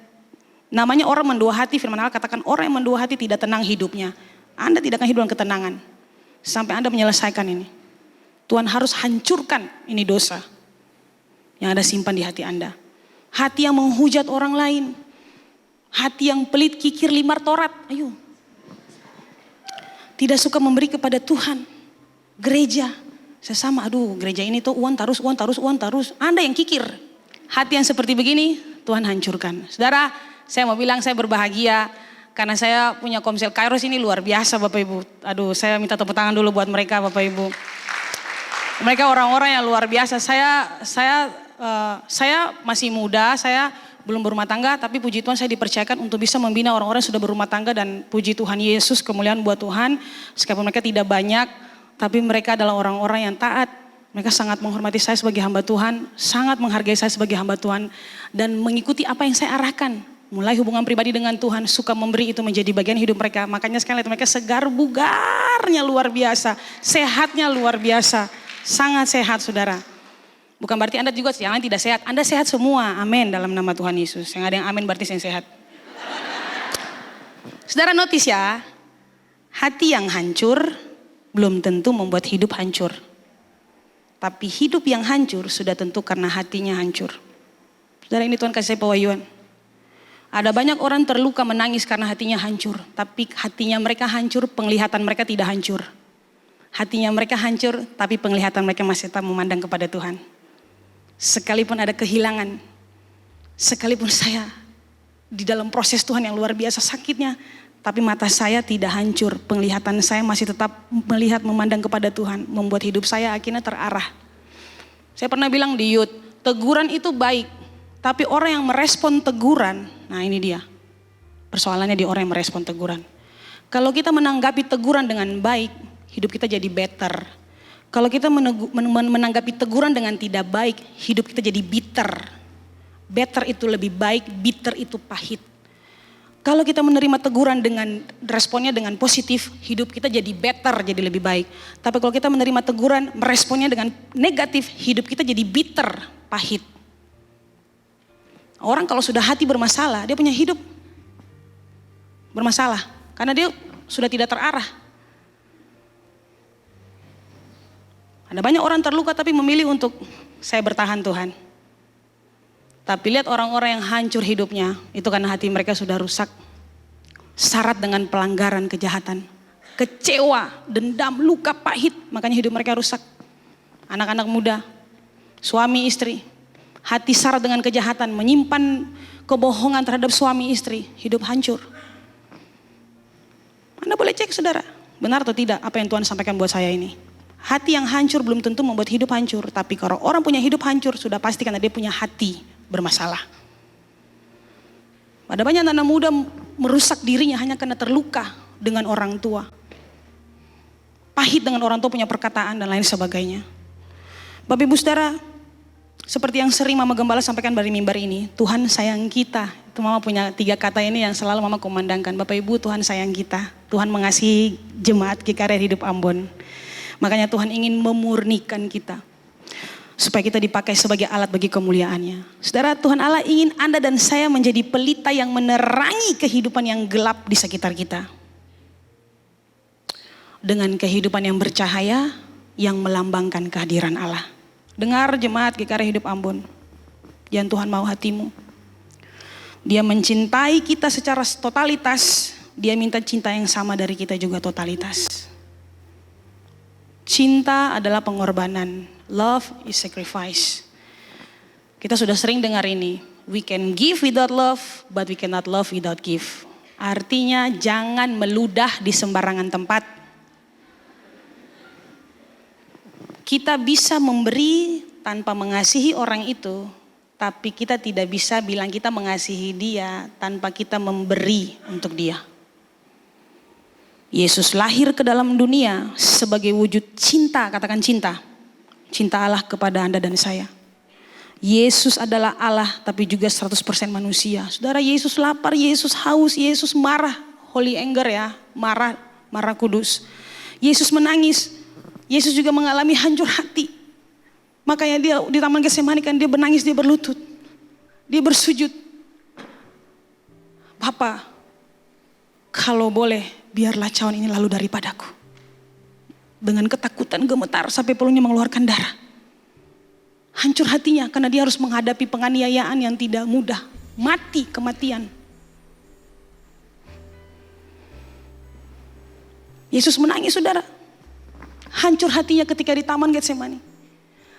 namanya orang mendua hati, firman Allah katakan orang yang mendua hati tidak tenang hidupnya. Anda tidak akan hidup dengan ketenangan. Sampai Anda menyelesaikan ini. Tuhan harus hancurkan ini dosa yang ada simpan di hati Anda. Hati yang menghujat orang lain. Hati yang pelit, kikir, limar torat. Ayo. Tidak suka memberi kepada Tuhan. Gereja. Sesama, gereja ini tuh uang terus. Anda yang kikir. Hati yang seperti begini, Tuhan hancurkan. Saudara, saya mau bilang saya berbahagia. Karena saya punya Komsel Kairos ini luar biasa Bapak Ibu. Saya minta tepuk tangan dulu buat mereka Bapak Ibu. Mereka orang-orang yang luar biasa. Saya masih muda, saya belum berumah tangga. Tapi puji Tuhan saya dipercayakan untuk bisa membina orang-orang yang sudah berumah tangga. Dan puji Tuhan Yesus, kemuliaan buat Tuhan. Meskipun mereka tidak banyak. Tapi mereka adalah orang-orang yang taat. Mereka sangat menghormati saya sebagai hamba Tuhan. Sangat menghargai saya sebagai hamba Tuhan. Dan mengikuti apa yang saya arahkan. Mulai hubungan pribadi dengan Tuhan. Suka memberi itu menjadi bagian hidup mereka. Makanya sekali lihat mereka segar bugarnya luar biasa. Sehatnya luar biasa. Sangat sehat saudara. Bukan berarti Anda juga yang lain tidak sehat. Anda sehat semua. Amin dalam nama Tuhan Yesus. Yang ada yang amin berarti saya sehat. Saudara notice ya. Hati yang hancur belum tentu membuat hidup hancur. Tapi hidup yang hancur sudah tentu karena hatinya hancur. Saudara ini Tuhan kasih saya pewahyuan. Ada banyak orang terluka menangis karena hatinya hancur. Tapi hatinya mereka hancur, penglihatan mereka tidak hancur. Hatinya mereka hancur, tapi penglihatan mereka masih tetap memandang kepada Tuhan. Sekalipun ada kehilangan. Sekalipun saya di dalam proses Tuhan yang luar biasa sakitnya. Tapi mata saya tidak hancur, penglihatan saya masih tetap melihat, memandang kepada Tuhan. Membuat hidup saya akhirnya terarah. Saya pernah bilang di youth, teguran itu baik. Tapi orang yang merespon teguran, nah ini dia. Persoalannya di orang yang merespon teguran. Kalau kita menanggapi teguran dengan baik, hidup kita jadi better. Kalau kita menanggapi teguran dengan tidak baik, hidup kita jadi bitter. Better itu lebih baik, bitter itu pahit. Kalau kita menerima teguran dengan responnya dengan positif, hidup kita jadi better, jadi lebih baik. Tapi kalau kita menerima teguran, meresponnya dengan negatif, hidup kita jadi bitter, pahit. Orang kalau sudah hati bermasalah, dia punya hidup bermasalah. Karena dia sudah tidak terarah. Ada banyak orang terluka tapi memilih untuk saya bertahan Tuhan. Tapi lihat orang-orang yang hancur hidupnya, itu karena hati mereka sudah rusak. Syarat dengan pelanggaran, kejahatan, kecewa, dendam, luka pahit, makanya hidup mereka rusak. Anak-anak muda, suami istri, hati syarat dengan kejahatan, menyimpan kebohongan terhadap suami istri, hidup hancur. Anda boleh cek saudara, benar atau tidak apa yang Tuhan sampaikan buat saya ini. Hati yang hancur belum tentu membuat hidup hancur. Tapi kalau orang punya hidup hancur, sudah pasti karena dia punya hati bermasalah. Ada banyak anak muda merusak dirinya hanya karena terluka dengan orang tua. Pahit dengan orang tua punya perkataan dan lain sebagainya. Bapak Ibu Saudara, seperti yang sering Mama Gembala sampaikan dari mimbar ini, Tuhan sayang kita. Itu Mama punya 3 kata ini yang selalu Mama kumandangkan. Bapak Ibu, Tuhan sayang kita. Tuhan mengasihi jemaat GKR Hidup Ambon. Makanya Tuhan ingin memurnikan kita. Supaya kita dipakai sebagai alat bagi kemuliaannya. Saudara, Tuhan Allah ingin Anda dan saya menjadi pelita yang menerangi kehidupan yang gelap di sekitar kita. Dengan kehidupan yang bercahaya, yang melambangkan kehadiran Allah. Dengar jemaat GKR Hidup Ambon. Yang Tuhan mau hatimu. Dia mencintai kita secara totalitas. Dia minta cinta yang sama dari kita juga totalitas. Cinta adalah pengorbanan. Love is sacrifice. Kita sudah sering dengar ini. We can give without love, but we cannot love without give. Artinya jangan meludah di sembarangan tempat. Kita bisa memberi tanpa mengasihi orang itu. Tapi kita tidak bisa bilang kita mengasihi dia tanpa kita memberi untuk dia. Yesus lahir ke dalam dunia sebagai wujud cinta, katakan cinta. Cinta Allah kepada Anda dan saya. Yesus adalah Allah tapi juga 100% manusia. Saudara, Yesus lapar, Yesus haus, Yesus marah. Holy anger ya, marah kudus. Yesus menangis, Yesus juga mengalami hancur hati. Makanya dia di Taman Getsemani kan dia menangis, dia berlutut. Dia bersujud. Bapa, kalau boleh biarlah cawan ini lalu daripadaku. Dengan ketakutan gemetar sampai peluhnya mengeluarkan darah. Hancur hatinya karena dia harus menghadapi penganiayaan yang tidak mudah. Mati, kematian. Yesus menangis saudara. Hancur hatinya ketika di Taman Getsemani.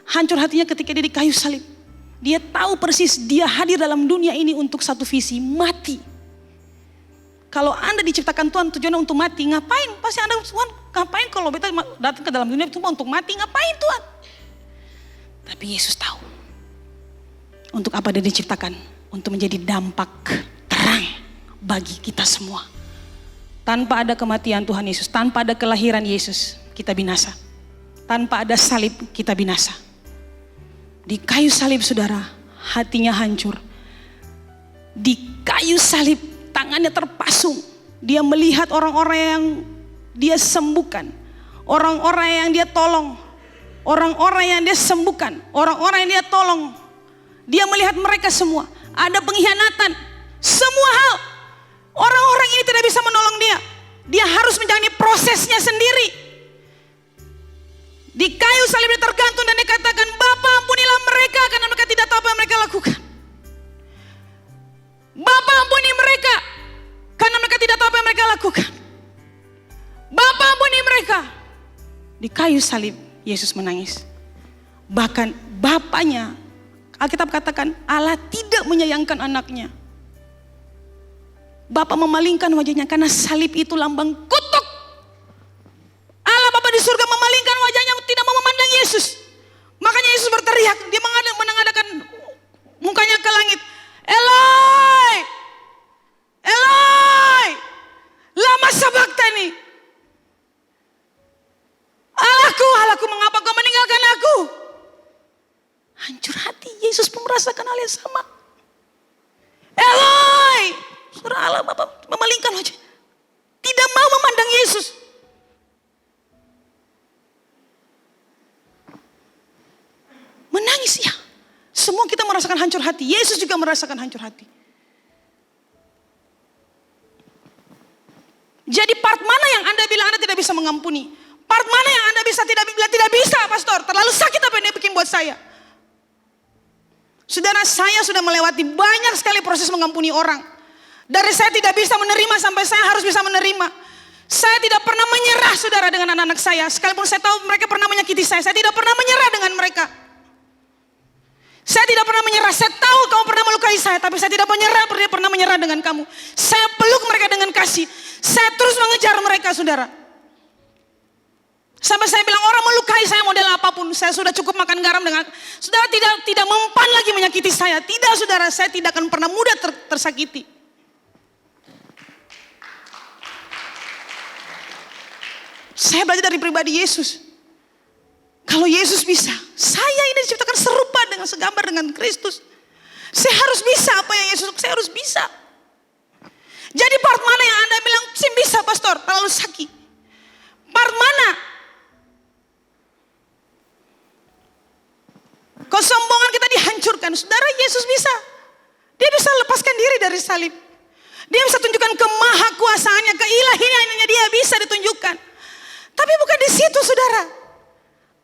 Hancur hatinya ketika dia di kayu salib. Dia tahu persis dia hadir dalam dunia ini untuk satu visi, mati. Kalau Anda diciptakan Tuhan tujuannya untuk mati, ngapain? Pasti Anda, Tuhan ngapain kalau kita datang ke dalam dunia cuma untuk mati, ngapain Tuhan? Tapi Yesus tahu. Untuk apa dia diciptakan? Untuk menjadi dampak terang bagi kita semua. Tanpa ada kematian Tuhan Yesus, tanpa ada kelahiran Yesus, kita binasa. Tanpa ada salib, kita binasa. Di kayu salib saudara, hatinya hancur. Di kayu salib, tangannya terpasung. Dia melihat orang-orang yang dia sembuhkan. Orang-orang yang dia tolong. Orang-orang yang dia sembuhkan. Orang-orang yang dia tolong. Dia melihat mereka semua. Ada pengkhianatan. Semua hal. Orang-orang ini tidak bisa menolong dia. Dia harus menjalani prosesnya sendiri. Di kayu salib dia tergantung dan dia katakan, Bapa ampunilah mereka karena mereka tidak tahu apa yang mereka lakukan. Bapa ampuni mereka karena mereka tidak tahu apa yang mereka lakukan. Bapa ampuni mereka. Di kayu salib Yesus menangis. Bahkan bapaknya, Alkitab katakan Allah tidak menyayangkan anaknya. Bapa memalingkan wajahnya karena salib itu lambang kutuk. Allah Bapa di surga memalingkan wajahnya tidak mau memandang Yesus. Makanya Yesus berteriak, dia mengadakan mukanya ke langit. Eloi, Eloi. merasakan hal yang sama. Eloi, saudara Allah memalingkan wajah. Tidak mau memandang Yesus. Menangis ya. Semua kita merasakan hancur hati. Yesus juga merasakan hancur hati. Jadi part mana yang Anda bilang Anda tidak bisa mengampuni? Part mana yang Anda tidak bisa, pastor? Terlalu sakit apa yang dia bikin buat saya? Saudara, saya sudah melewati banyak sekali proses mengampuni orang. Dari saya tidak bisa menerima sampai saya harus bisa menerima. Saya tidak pernah menyerah, saudara, dengan anak-anak saya. Sekalipun saya tahu mereka pernah menyakiti saya tidak pernah menyerah dengan mereka. Saya tidak pernah menyerah. Saya tahu kamu pernah melukai saya, tapi saya tidak pernah menyerah dengan kamu. Saya peluk mereka dengan kasih. Saya terus mengejar mereka, saudara. Sampai saya bilang orang melukai saya model apapun, saya sudah cukup makan garam dengan. Saudara tidak mempan lagi menyakiti saya. Tidak, saudara, saya tidak akan pernah mudah tersakiti. Saya belajar dari pribadi Yesus. Kalau Yesus bisa, saya ini diciptakan serupa dengan segambar dengan Kristus. Saya harus bisa apa yang Yesus, saya harus bisa. Jadi part mana yang Anda bilang, saya bisa pastor, terlalu sakit. Part mana? Kesombongan kita dihancurkan. Saudara, Yesus bisa. Dia bisa lepaskan diri dari salib. Dia bisa tunjukkan kemahakuasaannya, keilahiannya dia bisa ditunjukkan. Tapi bukan di situ, saudara.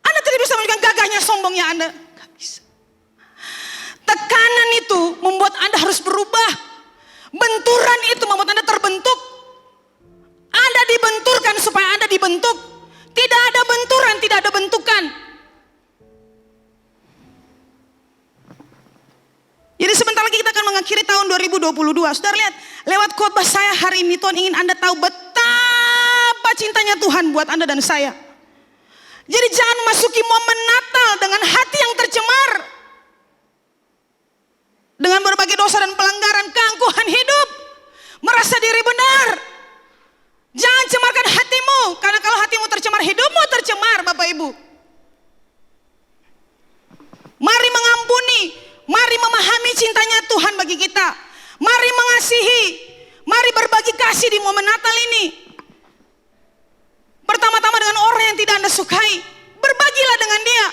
Anda tidak bisa menunjukkan gagahnya, sombongnya Anda. Gak bisa. Tekanan itu membuat Anda harus berubah. Benturan itu membuat Anda terbentuk. Anda dibenturkan supaya Anda dibentuk. Tidak ada benturan, tidak ada bentukan. Jadi sebentar lagi kita akan mengakhiri tahun 2022. Saudara lihat, lewat khotbah saya hari ini Tuhan ingin Anda tahu betapa cintanya Tuhan buat Anda dan saya. Jadi jangan memasuki momen Natal dengan hati yang tercemar. Dengan berbagai dosa dan pelanggaran, keangkuhan hidup. Merasa diri benar. Jangan cemarkan hatimu. Karena kalau hatimu tercemar, hidupmu tercemar, Bapak Ibu. Mari mengampuni. Mari memahami cintanya Tuhan bagi kita. Mari mengasihi. Mari berbagi kasih di momen Natal ini. Pertama-tama dengan orang yang tidak Anda sukai. Berbagilah dengan dia.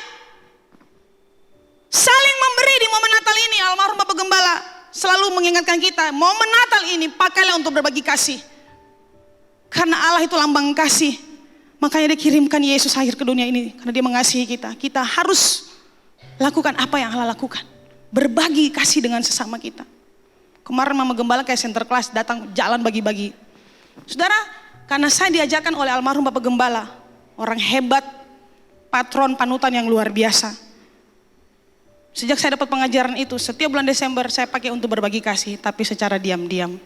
Saling memberi di momen Natal ini. Almarhum Bapak Gembala selalu mengingatkan kita. Momen Natal ini pakailah untuk berbagi kasih. Karena Allah itu lambang kasih. Makanya dia kirimkan Yesus akhir ke dunia ini. Karena dia mengasihi kita. Kita harus lakukan apa yang Allah lakukan. Berbagi kasih dengan sesama kita. Kemarin Mama Gembala kayak center class datang jalan bagi-bagi. Saudara, karena saya diajarkan oleh almarhum Bapak Gembala, orang hebat, patron panutan yang luar biasa. Sejak saya dapat pengajaran itu, setiap bulan Desember saya pakai untuk berbagi kasih, tapi secara diam-diam.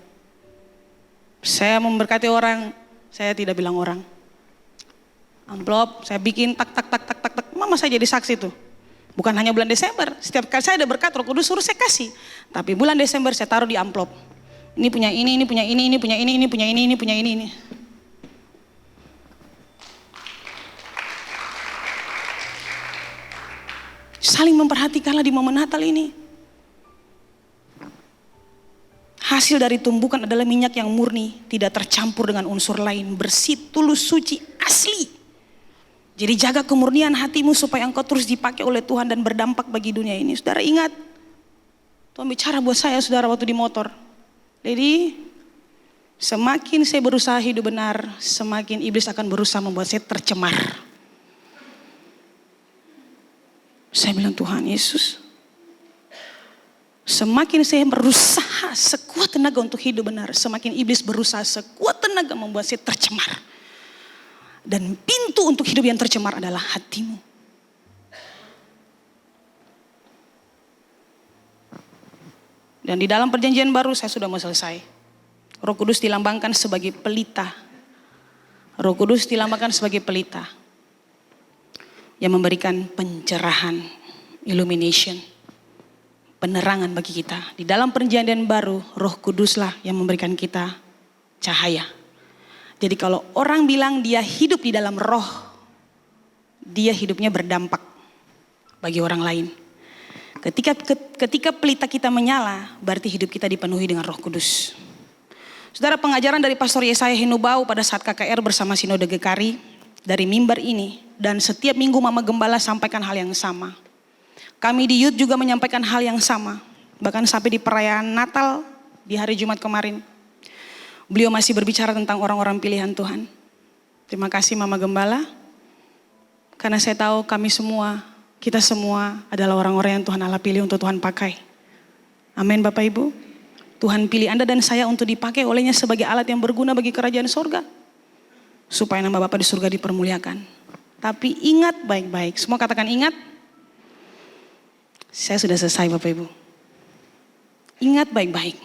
Saya memberkati orang, saya tidak bilang orang. Amplop, saya bikin tak. Mama saya jadi saksi tuh. Bukan hanya bulan Desember, setiap kali saya ada berkat Roh Kudus suruh saya kasih. Tapi bulan Desember saya taruh di amplop. Ini punya ini punya ini punya ini punya ini punya ini. Saling memperhatikanlah di momen Natal ini. Hasil dari tumbukan adalah minyak yang murni, tidak tercampur dengan unsur lain, bersih, tulus, suci, asli. Jadi jaga kemurnian hatimu supaya engkau terus dipakai oleh Tuhan dan berdampak bagi dunia ini. Saudara ingat, Tuhan bicara buat saya saudara waktu di motor. Jadi semakin saya berusaha hidup benar, semakin iblis akan berusaha membuat saya tercemar. Saya bilang Tuhan Yesus, semakin saya berusaha sekuat tenaga untuk hidup benar, semakin iblis berusaha sekuat tenaga membuat saya tercemar. Dan pintu untuk hidup yang tercemar adalah hatimu. Dan di dalam perjanjian baru saya sudah mau selesai. Roh Kudus dilambangkan sebagai pelita. Roh Kudus dilambangkan sebagai pelita. Yang memberikan pencerahan, illumination, penerangan bagi kita. Di dalam perjanjian baru, Roh Kuduslah yang memberikan kita cahaya. Jadi kalau orang bilang dia hidup di dalam roh, dia hidupnya berdampak bagi orang lain. Ketika pelita kita menyala, berarti hidup kita dipenuhi dengan Roh Kudus. Saudara, pengajaran dari Pastor Yesaya Hinubau pada saat KKR bersama Sinode GKRI dari mimbar ini, dan setiap minggu Mama Gembala sampaikan hal yang sama. Kami di Youth juga menyampaikan hal yang sama. Bahkan sampai di perayaan Natal di hari Jumat kemarin, beliau masih berbicara tentang orang-orang pilihan Tuhan. Terima kasih Mama Gembala, karena saya tahu kita semua adalah orang-orang yang Tuhan Allah pilih untuk Tuhan pakai. Amin Bapak Ibu. Tuhan pilih Anda dan saya untuk dipakai olehnya sebagai alat yang berguna bagi kerajaan surga. Supaya nama Bapa di surga dipermuliakan. Tapi ingat baik-baik. Semua katakan ingat. Saya sudah selesai Bapak Ibu. Ingat baik-baik.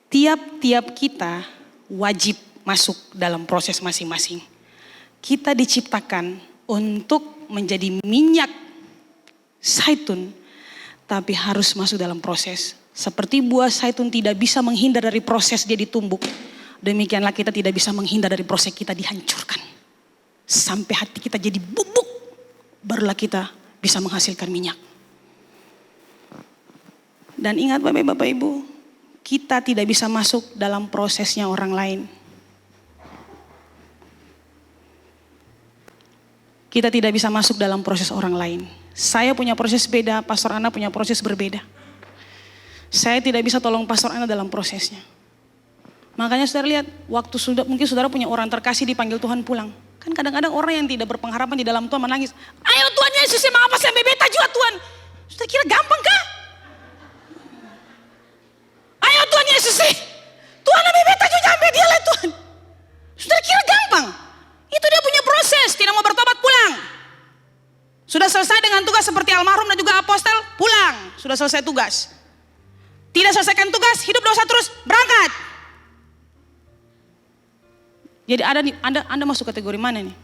Tiap-tiap kita wajib masuk dalam proses masing-masing. Kita diciptakan untuk menjadi minyak zaitun. Tapi harus masuk dalam proses. Seperti buah zaitun tidak bisa menghindar dari proses dia ditumbuk. Demikianlah kita tidak bisa menghindar dari proses kita dihancurkan. Sampai hati kita jadi bubuk. Barulah kita bisa menghasilkan minyak. Dan ingat Bapak Ibu. Kita tidak bisa masuk dalam prosesnya orang lain. Kita tidak bisa masuk dalam proses orang lain. Saya punya proses beda, Pastor Ana punya proses berbeda. Saya tidak bisa tolong Pastor Ana dalam prosesnya. Makanya saudara lihat, mungkin saudara punya orang terkasih dipanggil Tuhan pulang. Kan kadang-kadang orang yang tidak berpengharapan di dalam Tuhan menangis. Ayo Tuhan Yesus, emang apa sih yang bebeta juga Tuhan? Saudara kira gampang kah? Ayo Tuhan Yesus sih, Tuhan yang bebeta juga sampai dia lah Tuhan. Saudara kira gampang? Itu dia punya proses, tidak mau bertobat pulang. Sudah selesai dengan tugas seperti almarhum dan juga apostel, pulang. Sudah selesai tugas. Tidak selesaikan tugas, hidup dosa terus, berangkat. Jadi Anda masuk kategori mana nih?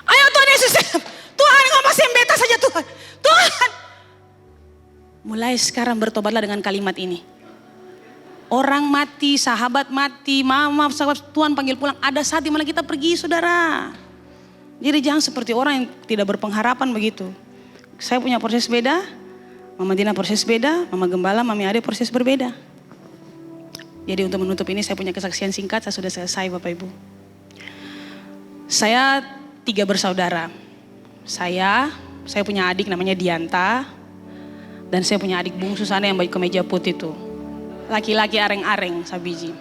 Ayo Tuhan Yesus, Tuhan ngomong sembeta saja Tuhan. Tuhan. Mulai sekarang bertobatlah dengan kalimat ini. Orang mati, sahabat mati, mama, sahabat, Tuhan panggil pulang. Ada saat dimana kita pergi saudara. Jadi jangan seperti orang yang tidak berpengharapan begitu. Saya punya proses beda. Mama Dina proses beda, Mama Gembala, Mami Ade proses berbeda. Jadi untuk menutup ini saya punya kesaksian singkat, saya sudah selesai Bapak Ibu. Saya 3 bersaudara. Saya punya adik namanya Dianta. Dan saya punya adik bungsu sana yang baju kemeja putih itu. Laki-laki areng-areng sabiji.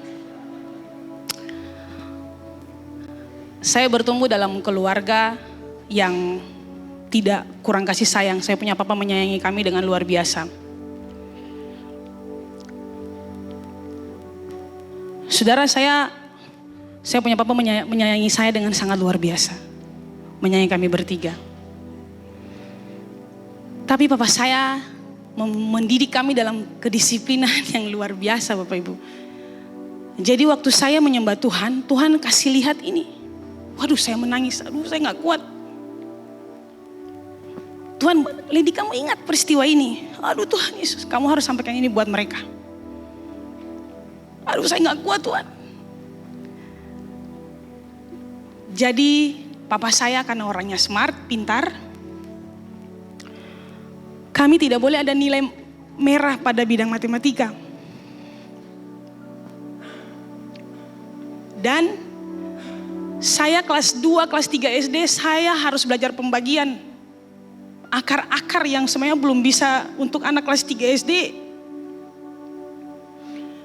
Saya bertumbuh dalam keluarga yang tidak kurang kasih sayang. Saya punya papa menyayangi kami dengan luar biasa. Saudara, saya punya papa menyayangi saya dengan sangat luar biasa. Menyayangi kami bertiga. Tapi papa saya mendidik kami dalam kedisiplinan yang luar biasa Bapak Ibu. Jadi waktu saya menyembah Tuhan, Tuhan kasih lihat ini. Waduh saya menangis, saya gak kuat. Tuhan, Lady kamu ingat peristiwa ini. Aduh Tuhan Yesus, kamu harus sampaikan ini buat mereka. Aduh saya gak kuat Tuhan. Jadi papa saya karena orangnya smart, pintar. Kami tidak boleh ada nilai merah pada bidang matematika. Dan saya kelas 2, kelas 3 SD saya harus belajar pembagian. Akar-akar yang sebenarnya belum bisa untuk anak kelas 3 SD.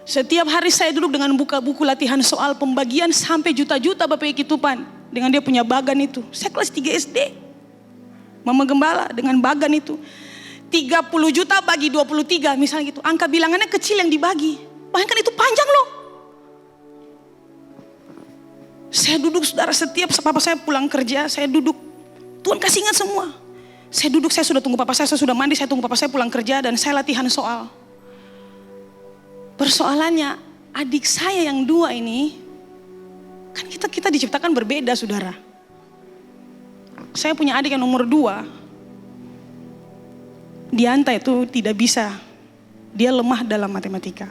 Setiap hari saya duduk dengan buka buku latihan soal pembagian sampai juta-juta Bapak Kitupan. Dengan dia punya bagan itu. Saya kelas 3 SD. Mama Gembala dengan bagan itu. 30 juta bagi 23 misalnya gitu. Angka bilangannya kecil yang dibagi. Bayangkan itu panjang loh. Saya duduk saudara setiap papa saya pulang kerja saya duduk. Tuhan kasih ingat semua. Saya duduk, saya sudah tunggu papa saya sudah mandi, saya tunggu papa saya pulang kerja dan saya latihan soal. Persoalannya adik saya yang 2 ini, kan kita diciptakan berbeda saudara. Saya punya adik yang nomor 2. Dianta itu tidak bisa, dia lemah dalam matematika.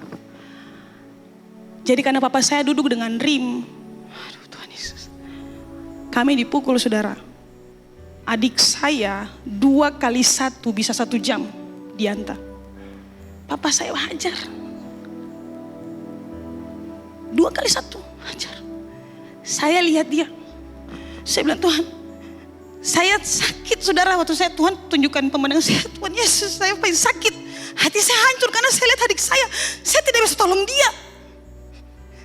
Jadi karena papa saya duduk dengan rim, aduh Tuhan Yesus. Kami dipukul saudara. adik saya 2 kali 1 bisa 1 jam diantar. Papa saya hajar. 2 kali 1 hajar. Saya lihat dia. Saya bilang, Tuhan, saya sakit saudara. Waktu saya, Tuhan tunjukkan pemandangan saya, Tuhan Yesus, saya paling sakit. Hati saya hancur karena saya lihat adik saya tidak bisa tolong dia.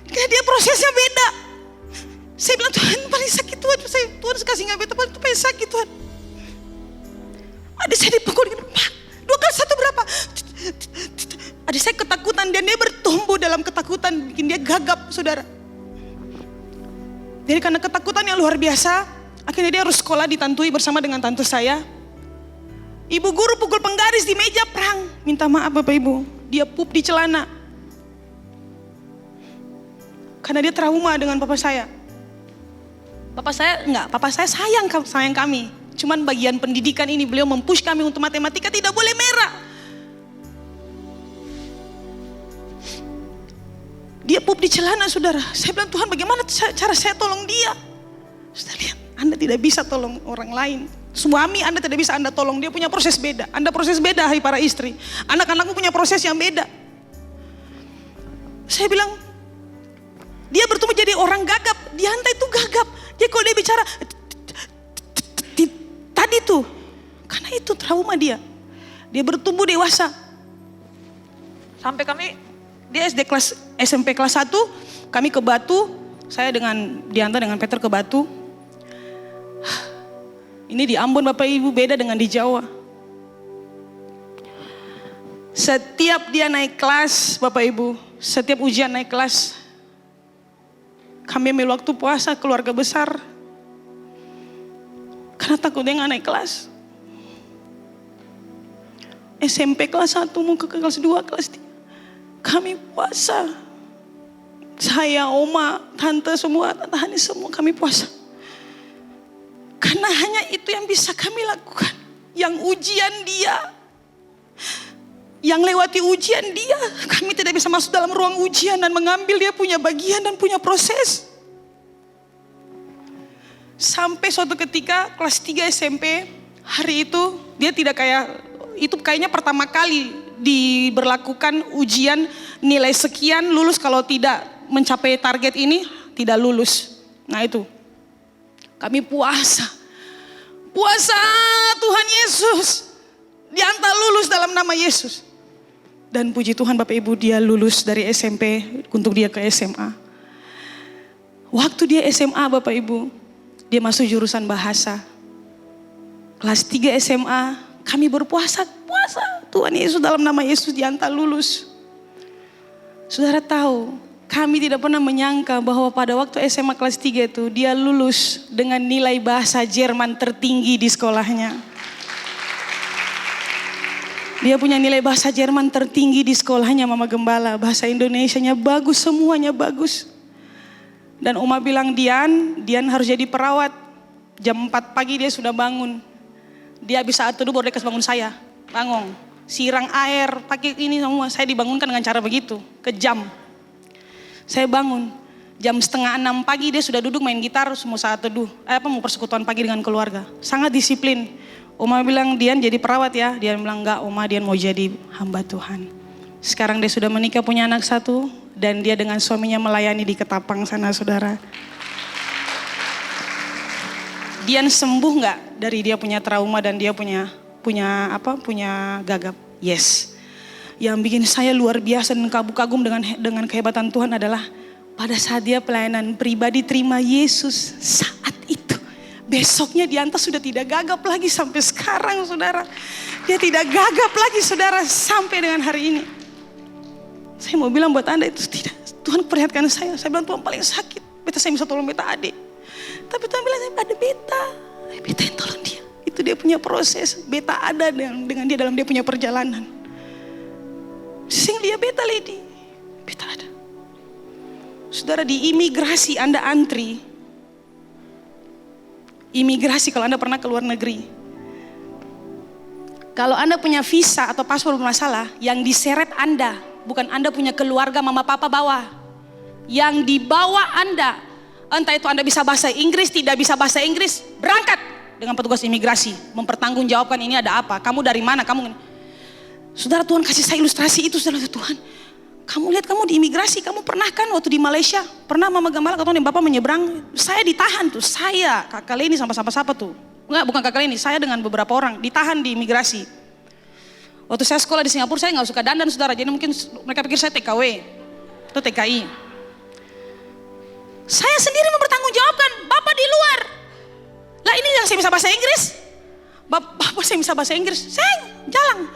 Karena dia prosesnya beda. Saya bilang, Tuhan paling sakit Tuhan. Tuhan kasih nggak beta, Tuhan paling sakit Tuhan. Adik saya dipukul, Pak 2 kali 1 berapa? Adik saya ketakutan dan dia bertumbuh dalam ketakutan, bikin dia gagap saudara. Jadi karena ketakutan yang luar biasa, akhirnya dia harus sekolah ditantui bersama dengan tante saya. Ibu guru pukul penggaris di meja perang. Minta maaf Bapak Ibu, dia pup di celana. Karena dia trauma dengan papa saya. Papa saya sayang kami. Cuman bagian pendidikan ini beliau mempush kami untuk matematika tidak boleh merah. Dia pup di celana saudara. Saya bilang, Tuhan bagaimana cara saya tolong dia? Saudara lihat, Anda tidak bisa tolong orang lain. Suami Anda tidak bisa Anda tolong, dia punya proses beda. Anda proses beda, hai para istri. Anak-anakmu punya proses yang beda. Saya bilang, dia bertumbuh jadi orang gagap. Dianta itu gagap. Dia kalau dia bicara, tadi tuh, karena itu trauma dia. Dia bertumbuh dewasa. Sampai dia SMP kelas 1, kami ke Batu. Saya dengan Dianta dengan Peter ke Batu. Ini di Ambon Bapak Ibu, beda dengan di Jawa. Setiap dia naik kelas Bapak Ibu, setiap ujian naik kelas, kami ambil waktu puasa keluarga besar. Karena takut dia gak naik kelas. SMP kelas 1 mau ke kelas 2, kelas 3. Kami puasa. Saya, oma, tante semua, tante Hani semua kami puasa. Karena hanya itu yang bisa kami lakukan. Yang ujian dia. Yang lewati ujian dia. Kami tidak bisa masuk dalam ruang ujian dan mengambil dia punya bagian dan punya proses. Sampai suatu ketika kelas 3 SMP, hari itu dia tidak itu kayaknya pertama kali diberlakukan ujian nilai sekian lulus, kalau tidak mencapai target ini tidak lulus. Nah itu kami puasa Tuhan Yesus, diantar lulus dalam nama Yesus. Dan puji Tuhan Bapak Ibu, dia lulus dari SMP untuk dia ke SMA. Waktu dia SMA Bapak Ibu, dia masuk jurusan bahasa. Kelas 3 SMA kami berpuasa Tuhan Yesus dalam nama Yesus, diantar lulus. Saudara tahu, kami tidak pernah menyangka bahwa pada waktu SMA kelas 3 itu dia lulus dengan nilai bahasa Jerman tertinggi di sekolahnya. Dia punya nilai bahasa Jerman tertinggi di sekolahnya Mama Gembala. Bahasa Indonesianya bagus, semuanya bagus. Dan Oma bilang, Dian harus jadi perawat. Jam 4 pagi dia sudah bangun. Dia bisa saat teduh baru dia kasih bangun saya. Bangun, sirang air, pakai ini semua. Saya dibangunkan dengan cara begitu, kejam. Saya bangun, jam 5:30 pagi dia sudah duduk main gitar, semua saat teduh. Mau persekutuan pagi dengan keluarga. Sangat disiplin. Oma bilang, Dian jadi perawat ya. Dia bilang, enggak Oma, Dian mau jadi hamba Tuhan. Sekarang dia sudah menikah, punya anak 1. Dan dia dengan suaminya melayani di Ketapang sana saudara. Dian sembuh enggak dari dia punya trauma dan dia punya gagap? Yes. Yang bikin saya luar biasa dan kagum dengan kehebatan Tuhan adalah pada saat dia pelayanan pribadi terima Yesus saat itu. Besoknya Dianta sudah tidak gagap lagi sampai sekarang saudara. Dia tidak gagap lagi saudara sampai dengan hari ini. Saya mau bilang buat Anda itu tidak. Tuhan perhatikan saya. Saya bilang Tuhan paling sakit. Beta saya bisa tolong beta adik. Tapi Tuhan bilang ada beta. Beta yang tolong dia. Itu dia punya proses. Beta ada dengan dia dalam dia punya perjalanan. Sing dia beta lady. Beta ada. Saudara di imigrasi Anda antri. Imigrasi kalau Anda pernah ke luar negeri. Kalau Anda punya visa atau paspor bermasalah, yang diseret Anda, bukan Anda punya keluarga mama papa bawa. Yang dibawa Anda, entah itu Anda bisa bahasa Inggris, tidak bisa bahasa Inggris, berangkat. dengan petugas imigrasi, mempertanggungjawabkan ini ada apa, kamu dari mana, kamu. Saudara, Tuhan kasih saya ilustrasi itu, saudara. Tuhan, kamu lihat kamu di imigrasi, kamu pernah kan waktu di Malaysia, pernah Mama Gembala kata Bapak menyeberang, saya ditahan tuh, saya, Kakak Leni sama siapa tuh, enggak, bukan Kakak Leni, saya dengan beberapa orang ditahan di imigrasi. Waktu saya sekolah di Singapura, saya nggak suka dandan, saudara, jadi mungkin mereka pikir saya TKW atau TKI. Saya sendiri mempertanggungjawabkan, Bapak di luar. Lah ini yang saya bisa bahasa Inggris, Bapak saya bisa bahasa Inggris, saya jalan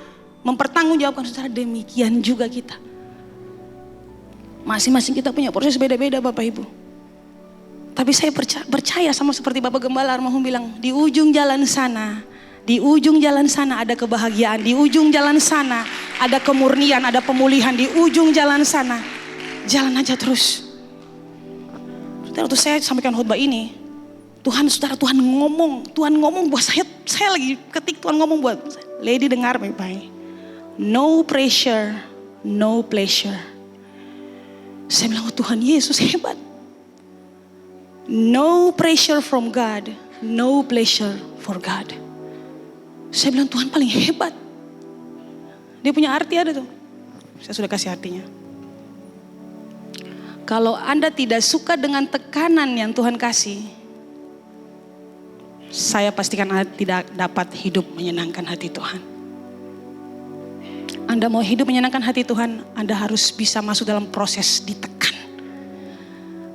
mempertanggungjawabkan. Saudara, demikian juga kita. Masing-masing kita punya proses beda-beda Bapak Ibu. Tapi saya percaya sama seperti Bapak Gembala almarhum bilang, di ujung jalan sana, di ujung jalan sana ada kebahagiaan, di ujung jalan sana ada kemurnian, ada pemulihan, di ujung jalan sana. Jalan aja terus. Saudara, waktu saya sampaikan khotbah ini, Tuhan ngomong buat saya lagi ketik, Tuhan ngomong buat Lady, dengar baik-baik. No pressure, no pleasure. Saya bilang, oh Tuhan Yesus hebat. No pressure from God, no pleasure for God. Saya bilang, Tuhan paling hebat. Dia punya arti ada tuh. Saya sudah kasih artinya. Kalau Anda tidak suka dengan tekanan yang Tuhan kasih, saya pastikan Anda tidak dapat hidup menyenangkan hati Tuhan. Anda mau hidup menyenangkan hati Tuhan, Anda harus bisa masuk dalam proses ditekan.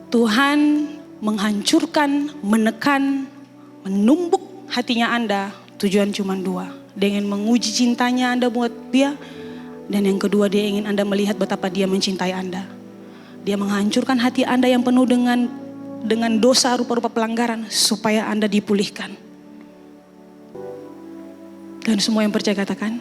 Tuhan menghancurkan, menekan, menumbuk hatinya Anda, tujuan cuma dua. Dia ingin menguji cintanya Anda buat dia, dan yang kedua dia ingin Anda melihat betapa dia mencintai Anda. Dia menghancurkan hati Anda yang penuh dengan dosa rupa-rupa pelanggaran supaya Anda dipulihkan. Dan semua yang percaya katakan,